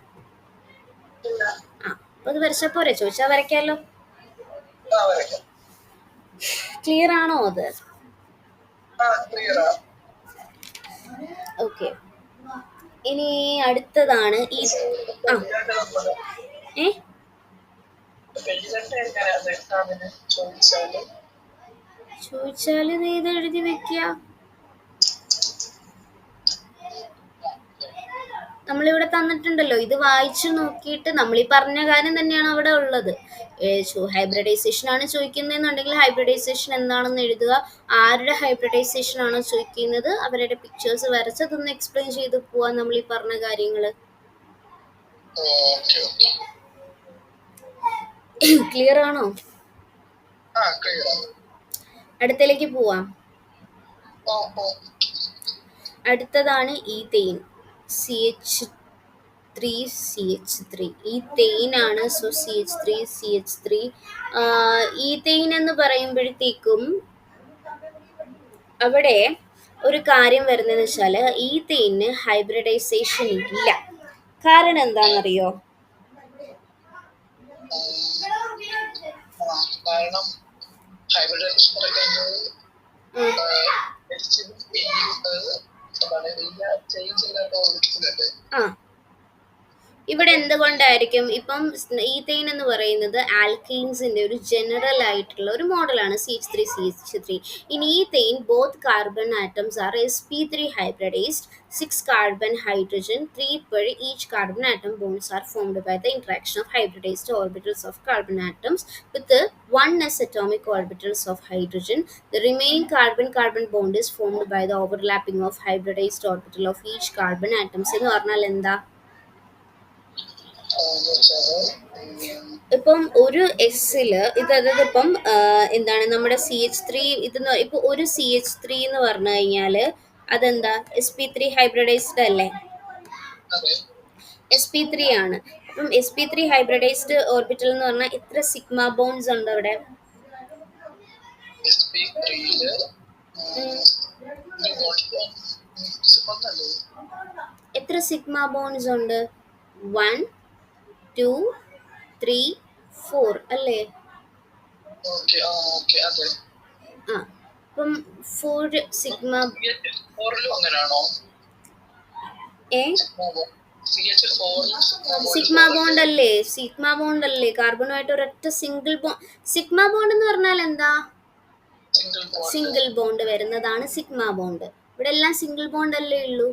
അപ്പൊ അത് വരച്ചാ പോരെ? ചോദിച്ചാൽ വരയ്ക്കാലോ. ക്ലിയർ ആണോ അത്? ഓക്കെ, ഇനി അടുത്തതാണ് ഈ ചോദിച്ചാല് നീ ഇത് എഴുതി വെക്കുക. നമ്മളിവിടെ തന്നിട്ടുണ്ടല്ലോ, ഇത് വായിച്ചു നോക്കിയിട്ട് നമ്മൾ ഈ പറഞ്ഞ കാര്യം തന്നെയാണ് അവിടെ ഉള്ളത്. ഹൈബ്രിഡൈസേഷൻ ആണ് ചോദിക്കുന്നതെന്നുണ്ടെങ്കിൽ ഹൈബ്രിഡൈസേഷൻ എന്താണെന്ന് എഴുതുക. ആരുടെ ഹൈബ്രിഡൈസേഷൻ ആണോ ചോദിക്കുന്നത് അവരുടെ പിക്ചേഴ്സ് വരച്ച് അതൊന്ന് എക്സ്പ്ലെയിൻ ചെയ്ത് പോവാൻ നമ്മൾ ഈ പറഞ്ഞ കാര്യങ്ങള്. ക്ലിയർ ആണോ? അടുത്തലേക്ക് പോവാം. അടുത്തതാണ് ഈതെയിൻ. CH3 ഈതെയിൻ ആണ്. സോ CH3 ഈതെയിൻ എന്ന് പറയുമ്പോഴത്തേക്കും അവിടെ ഒരു കാര്യം വരുന്നതെന്ന് വെച്ചാൽ ഈതെയിന് ഹൈബ്രിഡൈസേഷൻ ഇല്ല. കാരണം എന്താണെന്നറിയോ? കാരണം ഇവിടെ എന്തുകൊണ്ടായിരിക്കും? ഇപ്പം ഈതെയിൻ എന്ന് പറയുന്നത് ആൽക്കീൻസിന്റെ ഒരു ജനറൽ ആയിട്ടുള്ള ഒരു മോഡലാണ് CH3. In ethane both carbon atoms are sp3 hybridized. 6 carbon hydrogen 3 per each carbon atom bonds are formed by the interaction of hybridized orbitals of carbon atoms with the 1s atomic orbitals of hydrogen. The remaining carbon bond is formed by the overlapping of hybridized orbital of each carbon atoms. എന്ന് പറഞ്ഞാൽ എന്താ? ഇപ്പം ഒരു എസ്സില് ഇത് അതായത് ഇപ്പം എന്താണ് നമ്മുടെ CH3 ഇതെന്ന് ഇപ്പൊ ഒരു CH3 എന്ന് പറഞ്ഞു കഴിഞ്ഞാല് അതെന്താ sp3 ഹൈബ്രിഡൈസ്ഡ് അല്ലേ? അതെ. sp3 ആണ്. അപ്പം sp3 ഹൈബ്രിഡൈസ്ഡ് ഓർബിറ്റൽ എന്ന് പറഞ്ഞാൽ എത്ര സിഗ്മ ബോൺസ് ഉണ്ട് അവിടെ? sp3 എത്ര സിഗ്മ ബോൺസ് ഉണ്ട്? 1 2 3 4 അല്ലേ? ഓക്കെ അതെ. ആ അപ്പം 4 സിഗ്മ അങ്ങനെയാണോ? ഏ സിഗ്മ ബോണ്ട് അല്ലേ? സിഗ്മ ബോണ്ട് അല്ലേ? കാർബണുമായിട്ട് ഒരൊറ്റ സിംഗിൾ ബോണ്ട്. സിഗ്മ ബോണ്ട് എന്ന് പറഞ്ഞാൽ എന്താ? സിംഗിൾ ബോണ്ട് വരുന്നതാണ് സിഗ്മ ബോണ്ട്. ഇവിടെ എല്ലാം സിംഗിൾ ബോണ്ട് അല്ലേ ഉള്ളൂ.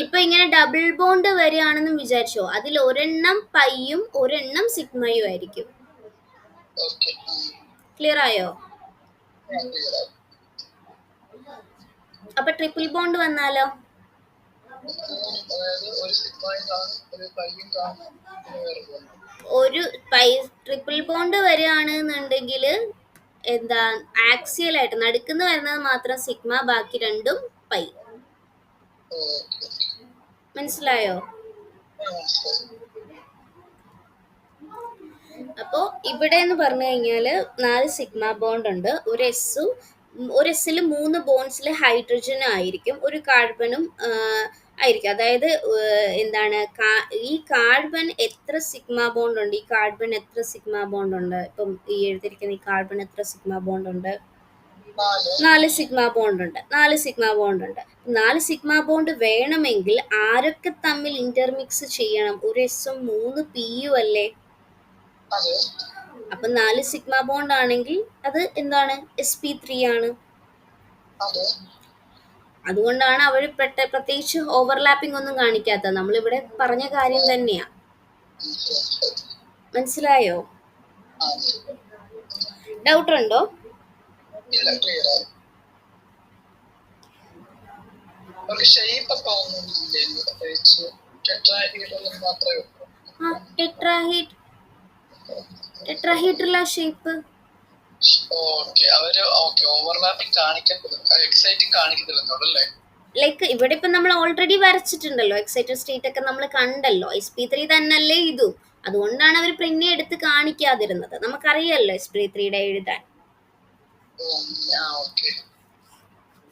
ഇപ്പൊ ഇങ്ങനെ ഡബിൾ ബോണ്ട് വരികയാണെന്നും വിചാരിച്ചോ, അതിൽ ഒരെണ്ണം പൈയും ഒരെണ്ണം സിഗ്മയും ആയിരിക്കും. ക്ലിയർ ആയോ? അപ്പൊ ട്രിപ്പിൾ ബോണ്ട് വന്നാലോ? ഒരു പൈ ട്രിപ്പിൾ ബോണ്ട് വരികയാണെന്നുണ്ടെങ്കിൽ എന്താ ആക്സിയൽ ആയിട്ട് നടുക്കുന്ന വരുന്നത് മാത്രം സിഗ്മ, ബാക്കി രണ്ടും പൈ. മനസ്സിലായോ? അപ്പോ ഇവിടെ എന്ന് പറഞ്ഞു കഴിഞ്ഞാല് 4 സിഗ്മ ബോണ്ട് ഉണ്ട്. ഒരു എസ്സിൽ 3 ബോൺസിൽ ഹൈഡ്രജനും ആയിരിക്കും, ഒരു കാർബണും ആയിരിക്കും. അതായത് എന്താണ് ഈ കാർബൺ എത്ര സിഗ്മ ബോണ്ട് ഉണ്ട്? ഈ കാർബൺ എത്ര സിഗ്മ ബോണ്ട് ഉണ്ട്? ഇപ്പം ഈ എഴുതിയിരിക്കുന്ന ഈ കാർബൺ എത്ര സിഗ്മ ബോണ്ട് ഉണ്ട്? 4 സിഗ്മ ബോണ്ട് ഉണ്ട്. 4 സിഗ്മ ബോണ്ട് ഉണ്ട്. 4 സിഗ്മ ബോണ്ട് വേണമെങ്കിൽ ആരൊക്കെ തമ്മിൽ ഇന്റർമിക്സ് ചെയ്യണം? ഒരു എസും 3 പിയും അല്ലേ? അപ്പൊ 4 സിഗ്മ ബോണ്ട് ആണെങ്കിൽ അത് എന്താണ്? sp3 ആണ്. അതുകൊണ്ടാണ് അവർ പ്രത്യേകിച്ച് ഓവർലാപ്പിംഗ് ഒന്നും കാണിക്കാത്തത്. നമ്മളിവിടെ പറഞ്ഞ കാര്യം തന്നെയാ. മനസ്സിലായോ? ഡൗട്ട് ഉണ്ടോ? ടെട്രാഹീഡ്രലാ ഷേപ്പ്. ലൈക്ക് ഇവിടെ ഇപ്പൊ നമ്മൾ ഓൾറെഡി വരച്ചിട്ടുണ്ടല്ലോ, എക്സൈറ്റഡ് സ്റ്റേറ്റ് ഒക്കെ നമ്മൾ കണ്ടല്ലോ. sp3 തന്നെയല്ലേ ഇതും. അതുകൊണ്ടാണ് അവർ പിന്നെ എടുത്ത് കാണിക്കാതിരുന്നത്. നമുക്കറിയാലോ sp3യുടെ എഴുതാൻ.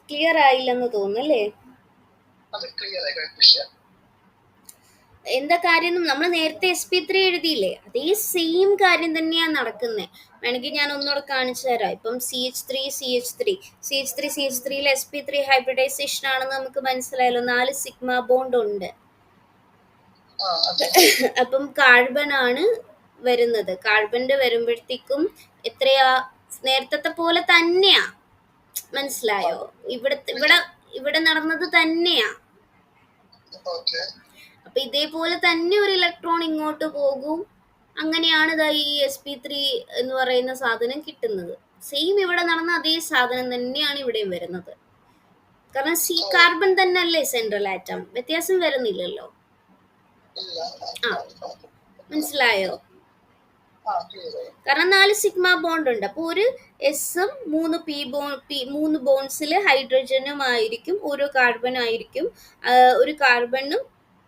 ക്ലിയർ ആയില്ലെന്ന് തോന്നുന്നല്ലേ? എന്താ കാര്യം? നമ്മൾ നേരത്തെ sp3 എഴുതിയില്ലേ, അതേ സെയിം കാര്യം തന്നെയാണ് നടക്കുന്നത്. വേണമെങ്കിൽ ഞാൻ ഒന്നുകൂടെ കാണിച്ചു തരാം. ഇപ്പം CH3 sp3 ഹൈബ്രിഡൈസേഷൻ ആണെന്ന് നമുക്ക് മനസ്സിലായല്ലോ. 4 സിഗ്മ ബോണ്ട് ഉണ്ട്. അപ്പം കാർബൺ ആണ് വരുന്നത്. കാർബണിന്റെ വരുമ്പോഴത്തേക്കും എത്രയാ? നേരത്തെ പോലെ തന്നെയാ. മനസ്സിലായോ? ഇവിടെ നടന്നത് തന്നെയാ. അപ്പൊ ഇതേപോലെ തന്നെ ഒരു ഇലക്ട്രോൺ ഇങ്ങോട്ട് പോകും. അങ്ങനെയാണ് ഈ sp3 എന്ന് പറയുന്ന സാധനം കിട്ടുന്നത്. സെയിം ഇവിടെ നടന്ന അതേ സാധനം തന്നെയാണ് ഇവിടെയും വരുന്നത്. കാരണം കാർബൺ തന്നെ അല്ലേ സെൻട്രൽ ആറ്റം, വ്യത്യാസം വരുന്നില്ലല്ലോ. മനസ്സിലായോ? കാരണം 4 സിഗ്മ ബോണ്ട് ഉണ്ട്. അപ്പൊ ഒരു എസും 3 ബോൺസിൽ ഹൈഡ്രജനും ആയിരിക്കും, ഓരോ കാർബണും ആയിരിക്കും. ഒരു കാർബണും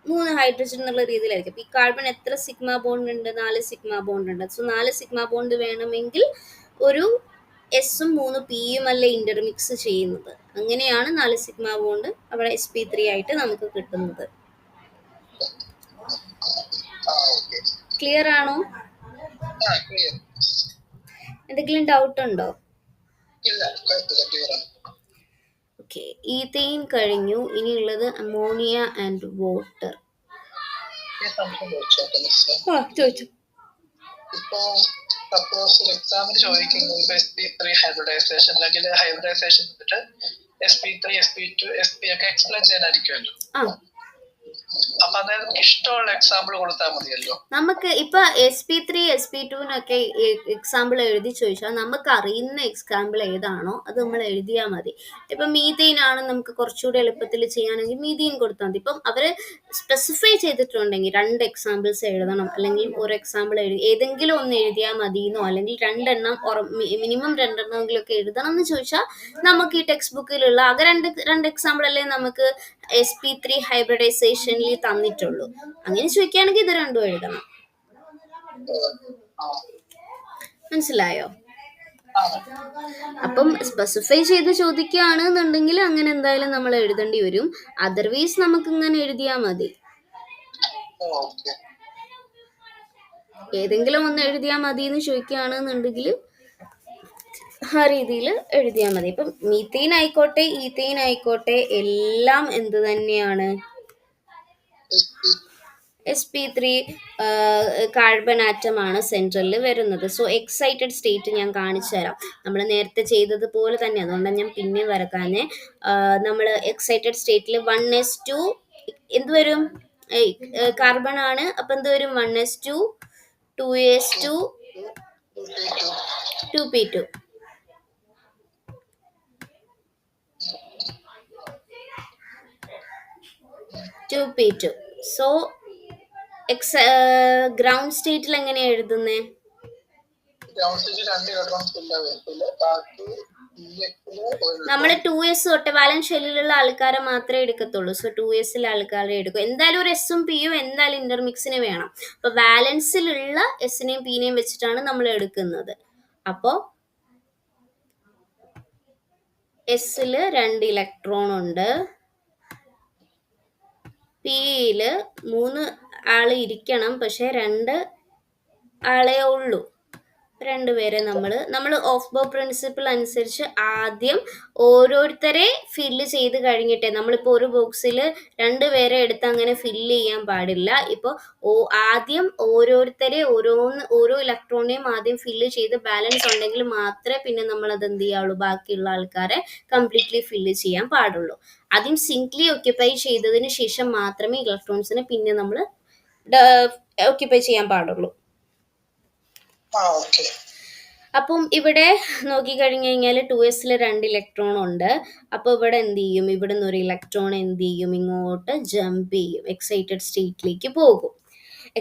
3 ഹൈഡ്രജൻ എന്നുള്ള രീതിയിലായിരിക്കും. ഈ കാർബൺ എത്ര സിഗ്മ ബോണ്ട് ഉണ്ട്? 4 സിഗ്മ ബോണ്ട് ഉണ്ട്. സോ 4 സിഗ്മ ബോണ്ട് വേണമെങ്കിൽ ഒരു എസും 3 പിയും അല്ലേ ഇന്റർമിക്സ് ചെയ്യുന്നത്. അങ്ങനെയാണ് 4 സിഗ്മ ബോണ്ട് അവിടെ sp3 ആയിട്ട് നമുക്ക് കിട്ടുന്നത്. ക്ലിയർ ആണോ? എന്തെങ്കിലും ഡൗട്ട് ഉണ്ടോ? ഓക്കെ, ഈതെയിൻ കഴിഞ്ഞു. ഇനിയുള്ളത് അമോണിയ ആൻഡ് വാട്ടർ. ചോദിച്ചു. ഇപ്പൊ സപ്പോസ് എക്സാമിന് ചോദിക്കുന്നത് sp3 ഹൈബ്രിഡൈസേഷൻ അല്ലെങ്കിൽ ഹൈബ്രിഡൈസേഷൻ sp3 sp2 sp ഒക്കെ എക്സ്പ്ലെയിൻ ചെയ്യാനായിരിക്കുമല്ലോ. അപ്പൊ അതായത് നമുക്ക് ഇഷ്ടമുള്ള എക്സാമ്പിൾ കൊടുത്താൽ മതിയല്ലോ. നമുക്ക് ഇപ്പൊ SP3 SP2 എക്സാമ്പിൾ എഴുതി ചോദിച്ചാൽ നമുക്ക് അറിയുന്ന എക്സാമ്പിൾ ഏതാണോ അത് നമ്മൾ എഴുതിയാൽ മതി. ഇപ്പൊ മീതെയിൻ ആണ് നമുക്ക് കുറച്ചുകൂടി എളുപ്പത്തിൽ ചെയ്യാനെങ്കിൽ മീതെയിൻ കൊടുത്താൽ മതി. ഇപ്പം അവര് സ്പെസിഫൈ ചെയ്തിട്ടുണ്ടെങ്കിൽ 2 എക്സാമ്പിൾസ് എഴുതണം അല്ലെങ്കിൽ ഒരു എക്സാമ്പിൾ ഏതെങ്കിലും ഒന്ന് എഴുതിയാൽ മതിയെന്നോ അല്ലെങ്കിൽ മിനിമം 2 ഒക്കെ എഴുതണം എന്ന് ചോദിച്ചാൽ നമുക്ക് ഈ ടെക്സ്റ്റ് ബുക്കിലുള്ള ആകെ രണ്ട് എക്സാമ്പിൾ അല്ലേ നമുക്ക് SP3 ഹൈബ്രിഡൈസേഷനിൽ തന്നിട്ടുള്ളൂ. അങ്ങനെ ചോദിക്കുകയാണെങ്കിൽ ഇത് രണ്ടും എഴുതണം. മനസ്സിലായോ? അപ്പം സ്പെസിഫൈ ചെയ്ത് ചോദിക്കുകയാണെന്നുണ്ടെങ്കിൽ അങ്ങനെ എന്തായാലും നമ്മൾ എഴുതേണ്ടി വരും. അതർവൈസ് നമുക്ക് ഇങ്ങനെ എഴുതിയാൽ മതി. ഏതെങ്കിലും ഒന്ന് എഴുതിയാൽ മതി എന്ന് ചോദിക്കുകയാണെന്നുണ്ടെങ്കിൽ ആ രീതിയിൽ എഴുതിയാൽ മതി. ഇപ്പം മീതെയിൻ ആയിക്കോട്ടെ ഈതെയിൻ ആയിക്കോട്ടെ എല്ലാം എന്ത് തന്നെയാണ്, SP3 കാർബൺ ആറ്റം ആണ് സെൻട്രലിൽ വരുന്നത്. സോ എക്സൈറ്റഡ് സ്റ്റേറ്റ് ഞാൻ കാണിച്ചു തരാം. നമ്മൾ നേരത്തെ ചെയ്തതുപോലെ തന്നെ, അതുകൊണ്ടാണ് ഞാൻ പിന്നെ വരക്കാഞ്ഞേ. നമ്മൾ എക്സൈറ്റഡ് സ്റ്റേറ്റിൽ 1s2 എന്ത് വരും, കാർബൺ ആണ്. അപ്പം എന്ത് വരും, 1s2 2s2 2p2. So ground സ്റ്റേറ്റിൽ എങ്ങനെയാ എഴുതുന്നേ? നമ്മൾ 2s ഒറ്റവാലൻ ഷെല്ലിലുള്ള ആൾക്കാരെ മാത്രമേ എടുക്കത്തുള്ളൂ. സോ 2sലെ ആൾക്കാരെ എടുക്കും. എന്തായാലും ഒരു എസും പിയും എന്തായാലും ഇന്റർമിക്സിന് വേണം. അപ്പൊ വാലൻസിലുള്ള എസിനെയും പിനെയും വെച്ചിട്ടാണ് നമ്മൾ എടുക്കുന്നത്. അപ്പോ എസില് 2 ഇലക്ട്രോൺ ഉണ്ട്, പിയില് 3 ആള് ഇരിക്കണം, പക്ഷെ 2 ആളേ ഉള്ളൂ. 2 പേരെ നമ്മൾ ഓഫ് ബോ പ്രിൻസിപ്പിൾ അനുസരിച്ച് ആദ്യം ഓരോരുത്തരെ ഫില്ല് ചെയ്ത് കഴിഞ്ഞിട്ടേ, നമ്മളിപ്പോൾ ഒരു ബോക്സിൽ 2 പേരെ എടുത്ത് അങ്ങനെ ഫില്ല് ചെയ്യാൻ പാടില്ല. ഇപ്പോൾ ആദ്യം ഓരോരുത്തരെ ഓരോ ഇലക്ട്രോണിനെയും ആദ്യം ഫില്ല് ചെയ്ത് ബാലൻസ് ഉണ്ടെങ്കിൽ മാത്രമേ പിന്നെ നമ്മൾ അത് എന്ത് ചെയ്യാവുള്ളൂ, ബാക്കിയുള്ള ആൾക്കാരെ കംപ്ലീറ്റ്ലി ഫില്ല് ചെയ്യാൻ പാടുള്ളൂ. ആദ്യം സിംഗ്ലി ഓക്യുപ്പൈ ചെയ്തതിന് ശേഷം മാത്രമേ ഇലക്ട്രോൺസിനെ പിന്നെ നമ്മൾ ഓക്യുപ്പൈ ചെയ്യാൻ പാടുള്ളൂ. അപ്പം ഇവിടെ നോക്കിക്കഴിഞ്ഞു കഴിഞ്ഞാൽ 2sല് 2 ഇലക്ട്രോൺ ഉണ്ട്. അപ്പോൾ ഇവിടെ എന്ത് ചെയ്യും, ഇവിടെ നിന്ന് ഒരു ഇലക്ട്രോൺ എന്ത് ചെയ്യും, ഇങ്ങോട്ട് ജമ്പ് ചെയ്യും, എക്സൈറ്റഡ് സ്റ്റേറ്റിലേക്ക് പോകും.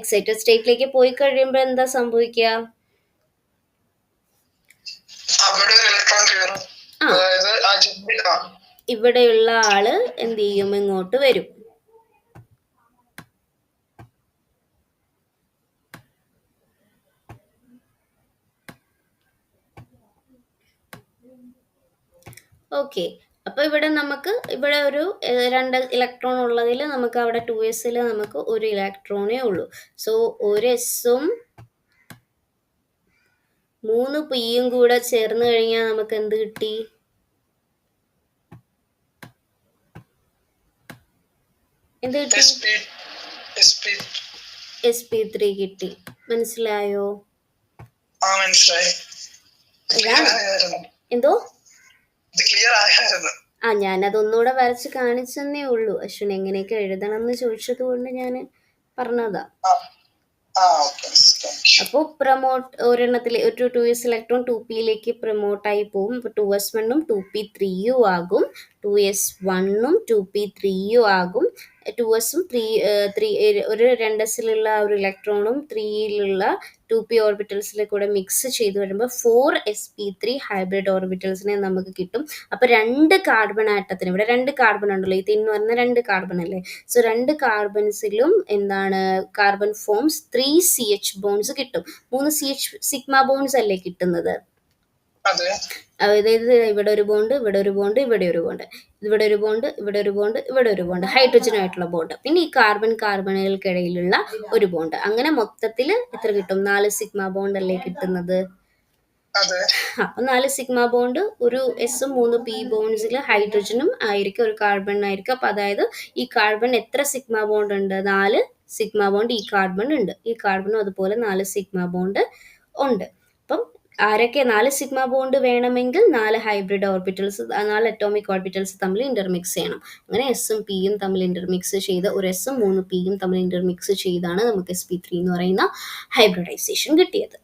എക്സൈറ്റഡ് സ്റ്റേറ്റിലേക്ക് പോയി കഴിയുമ്പോൾ എന്താ സംഭവിക്കുക, ഇവിടെയുള്ള ആള് എന്ത് ചെയ്യും, ഇങ്ങോട്ട് വരും. ഓക്കെ. അപ്പോൾ ഇവിടെ നമുക്ക് ഇവിടെ ഒരു 2 ഇലക്ട്രോൺ ഉള്ളതിൽ നമുക്ക് അവിടെ 2sൽ നമുക്ക് ഒരു ഇലക്ട്രോണേ ഉള്ളൂ. സോ ഒരു എസും 3 പിയും കൂടെ ചേർന്ന് കഴിഞ്ഞാൽ നമുക്ക് എന്ത് കിട്ടി, SP3 കിട്ടി. മനസ്സിലായോ? എന്തോ ഞാനതൊന്നുകൂടെ വരച്ച് കാണിച്ചെന്നേ ഉള്ളൂ. അശ്വിൻ എങ്ങനെയൊക്കെ എഴുതണം എന്ന് ചോദിച്ചത് കൊണ്ട് ഞാൻ പറഞ്ഞതാ. അപ്പോൾ ഒരെണ്ണത്തിൽ ഒരു 2s ഇലക്ട്രോൺ 2pയിലേക്ക് പ്രൊമോട്ടായി പോകും. അപ്പോൾ 2s1ഉം 2p3യും ആകും, 2s1ഉം 2p3യും ആകും. 2sഉം 3 ഒരു 2sലുള്ള ഒരു ഇലക്ട്രോണും 3യിലുള്ള 2p ഓർബിറ്റൽസിലെ കൂടെ മിക്സ് ചെയ്ത് വരുമ്പോൾ 4sp3 ഹൈബ്രിഡ് ഓർബിറ്റൽസിനെ നമുക്ക് കിട്ടും. അപ്പോൾ 2 കാർബൺ ആറ്റത്തിന്, ഇവിടെ 2 കാർബൺ ഉണ്ടല്ലോ, ഇത് എന്ന് പറഞ്ഞാൽ 2 കാർബൺ അല്ലേ. സോ 2 കാർബൺസിലും എന്താണ് കാർബൺ ഫോംസ് 3CH ബോൺസ് കിട്ടും. 3CH സിഗ്മ ബോൺസ് അല്ലേ കിട്ടുന്നത്. അതായത് ഇവിടെ ഒരു ബോണ്ട്, ഇവിടെ ഒരു ബോണ്ട്, ഇവിടെ ഒരു ബോണ്ട്, ഇവിടെ ഒരു ബോണ്ട്, ഇവിടെ ഒരു ബോണ്ട്, ഇവിടെ ഒരു ബോണ്ട്, ഹൈഡ്രജനായിട്ടുള്ള ബോണ്ട്, പിന്നെ ഈ കാർബണുകൾക്കിടയിലുള്ള ഒരു ബോണ്ട്. അങ്ങനെ മൊത്തത്തിൽ എത്ര കിട്ടും, 4 സിഗ്മ ബോണ്ട് അല്ലേ കിട്ടുന്നത്. അപ്പൊ 4 സിഗ്മ ബോണ്ട്, ഒരു എസും 3 പി ബോൺസിൽ ഹൈഡ്രജനും ആയിരിക്കും, ഒരു കാർബൺ ആയിരിക്കും. അപ്പൊ അതായത് ഈ കാർബൺ എത്ര സിഗ്മ ബോണ്ട് ഉണ്ട്, 4 സിഗ്മ ബോണ്ട് ഈ കാർബൺ ഉണ്ട്. ഈ കാർബണും അതുപോലെ 4 സിഗ്മ ബോണ്ട് ഉണ്ട്. അപ്പം ആരൊക്കെ 4 സിഗ്മ ബോണ്ട് വേണമെങ്കിൽ 4 ഹൈബ്രിഡ് ഓർബിറ്റൽസ് 4 അറ്റോമിക് ഓർബിറ്റൽസ് തമ്മിൽ ഇന്റർമിക്സ് ചെയ്യണം. അങ്ങനെ എസും പിയും തമ്മിൽ ഇന്റർമിക്സ് ചെയ്ത് ഒരു എസും 3 പിയും തമ്മിൽ ഇന്റർമിക്സ് ചെയ്താണ് നമുക്ക് sp3 എന്ന് പറയുന്ന ഹൈബ്രിഡൈസേഷൻ കിട്ടിയത്.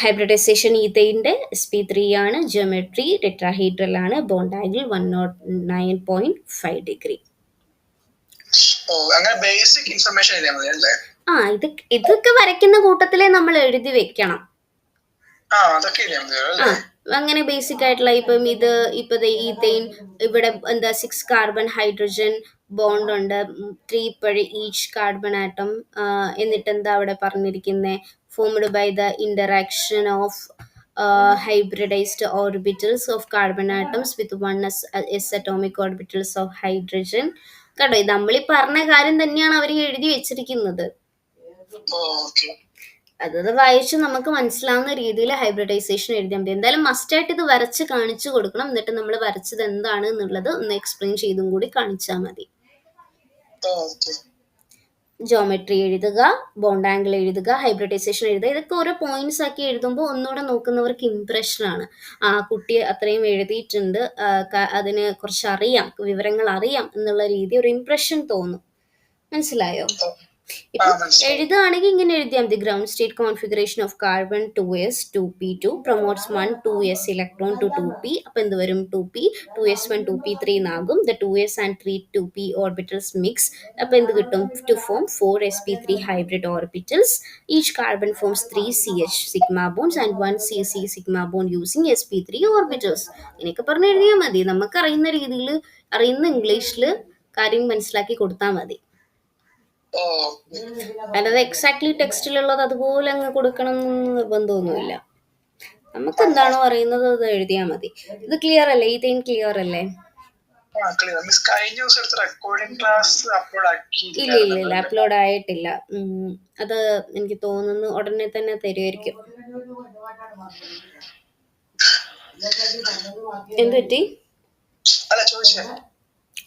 ഹൈബ്രിഡൈസേഷൻ ഈത്തൈൻ്റെ sp3 ആണ്. ജിയോമെട്രി ടെട്രാഹീഡ്രൽ ആണ്. Bond angle 109.5 degree. ഇതൊക്കെ വരയ്ക്കുന്ന കൂട്ടത്തിലേ നമ്മൾ എഴുതി വെക്കണം. അങ്ങനെ ബേസിക് ആയിട്ടുള്ള ഇപ്പം ഈത്തൈൻ ഇവിടെ എന്താ 6 കാർബൺ ഹൈഡ്രജൻ ബോണ്ട് ഉണ്ട്, 3 ഇപ്പോഴും ഈച്ച് കാർബൺ ആറ്റം. എന്നിട്ട് എന്താ അവിടെ പറഞ്ഞിരിക്കുന്നത്? Formed by the interaction of hybridized orbitals of carbon atoms with 1s atomic orbitals of hydrogen. കേട്ടോ, ഇത് നമ്മൾ ഈ പറഞ്ഞ കാര്യം തന്നെയാണ് അവർ എഴുതി വെച്ചിരിക്കുന്നത്. അത് വായിച്ച് നമുക്ക് മനസ്സിലാവുന്ന രീതിയിൽ ഹൈബ്രിഡൈസേഷൻ എഴുതിയാൽ മതി. എന്തായാലും മസ്റ്റായിട്ട് ഇത് വരച്ച് കാണിച്ചു കൊടുക്കണം. എന്നിട്ട് നമ്മൾ വരച്ചത് എന്താണ് എന്നുള്ളത് ഒന്ന് എക്സ്പ്ലെയിൻ ചെയ്തും കൂടി കാണിച്ചാൽ മതി. ജോമെട്രി എഴുതുക, ബോണ്ട് ആംഗിൾ എഴുതുക, ഹൈബ്രിഡൈസേഷൻ എഴുതുക. ഇതൊക്കെ ഓരോ പോയിന്റ്സ് ആക്കി എഴുതുമ്പോൾ ഒന്നുകൂടെ നോക്കുന്നവർക്ക് ഇംപ്രഷനാണ്. കുട്ടി അത്രയും എഴുതിയിട്ടുണ്ട്, അതിന് കുറച്ച് അറിയാം, വിവരങ്ങൾ അറിയാം എന്നുള്ള രീതി ഒരു ഇംപ്രഷൻ തോന്നും. മനസ്സിലായോ? ഇപ്പൊ എഴുതുകയാണെങ്കിൽ ഇങ്ങനെ എഴുതിയാൽ മതി. Ground state configuration of carbon 2s 2p2 promotes 1 2s electron to 2p. അപ്പൊ എന്ത് വരും? 2p 2s1 2p3 എന്നാകും. The 2s and 3 2p orbitals mix. അപ്പൊ എന്ത് കിട്ടും? To form 4 sp3 hybrid orbitals. Each carbon forms 3 ch sigma bonds and 1 cc sigma bond using sp3 orbitals. ഇങ്ങനെയൊക്കെ പറഞ്ഞ് എഴുതിയാൽ മതി. നമുക്ക് അറിയുന്ന രീതിയിൽ, അറിയുന്ന ഇംഗ്ലീഷിൽ കാര്യം മനസ്സിലാക്കി കൊടുത്താൽ മതി. അല്ലാതെ എക്സാക്ട്ലി ടെക്സ്റ്റിലുള്ളത് അതുപോലെ അങ്ങ് കൊടുക്കണം എന്ന് നിർബന്ധമൊന്നുമില്ല. നമുക്ക് എന്താണോ അറിയുന്നത് അത് എഴുതിയാൽ മതി. ഇത് ക്ലിയർ അല്ലേ? ഈത്തൈൻ ക്ലിയർ അല്ലേ? ഇല്ല അപ്ലോഡ് ആയിട്ടില്ല. അത് എനിക്ക് തോന്നുന്നു ഉടനെ തന്നെ തരുമായിരിക്കും. എന്ത് പറ്റി?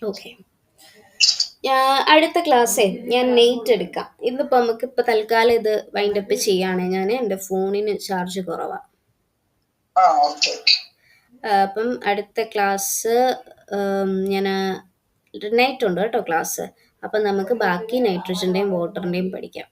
ഓക്കെ, അടുത്ത ക്ലാസ്സേ ഞാൻ നെയ്റ്റ് എടുക്കാം. ഇതിപ്പോൾ നമുക്കിപ്പോൾ തൽക്കാലം ഇത് വൈൻഡപ്പ് ചെയ്യാണ്. ഞാൻ എൻ്റെ ഫോണിന് ചാർജ് കുറവാണ്. അപ്പം അടുത്ത ക്ലാസ് ഞാൻ നൈറ്റ് ഉണ്ട് കേട്ടോ ക്ലാസ്. അപ്പം നമുക്ക് ബാക്കി നൈട്രജൻ്റെയും വാട്ടറിൻ്റെയും പഠിക്കാം.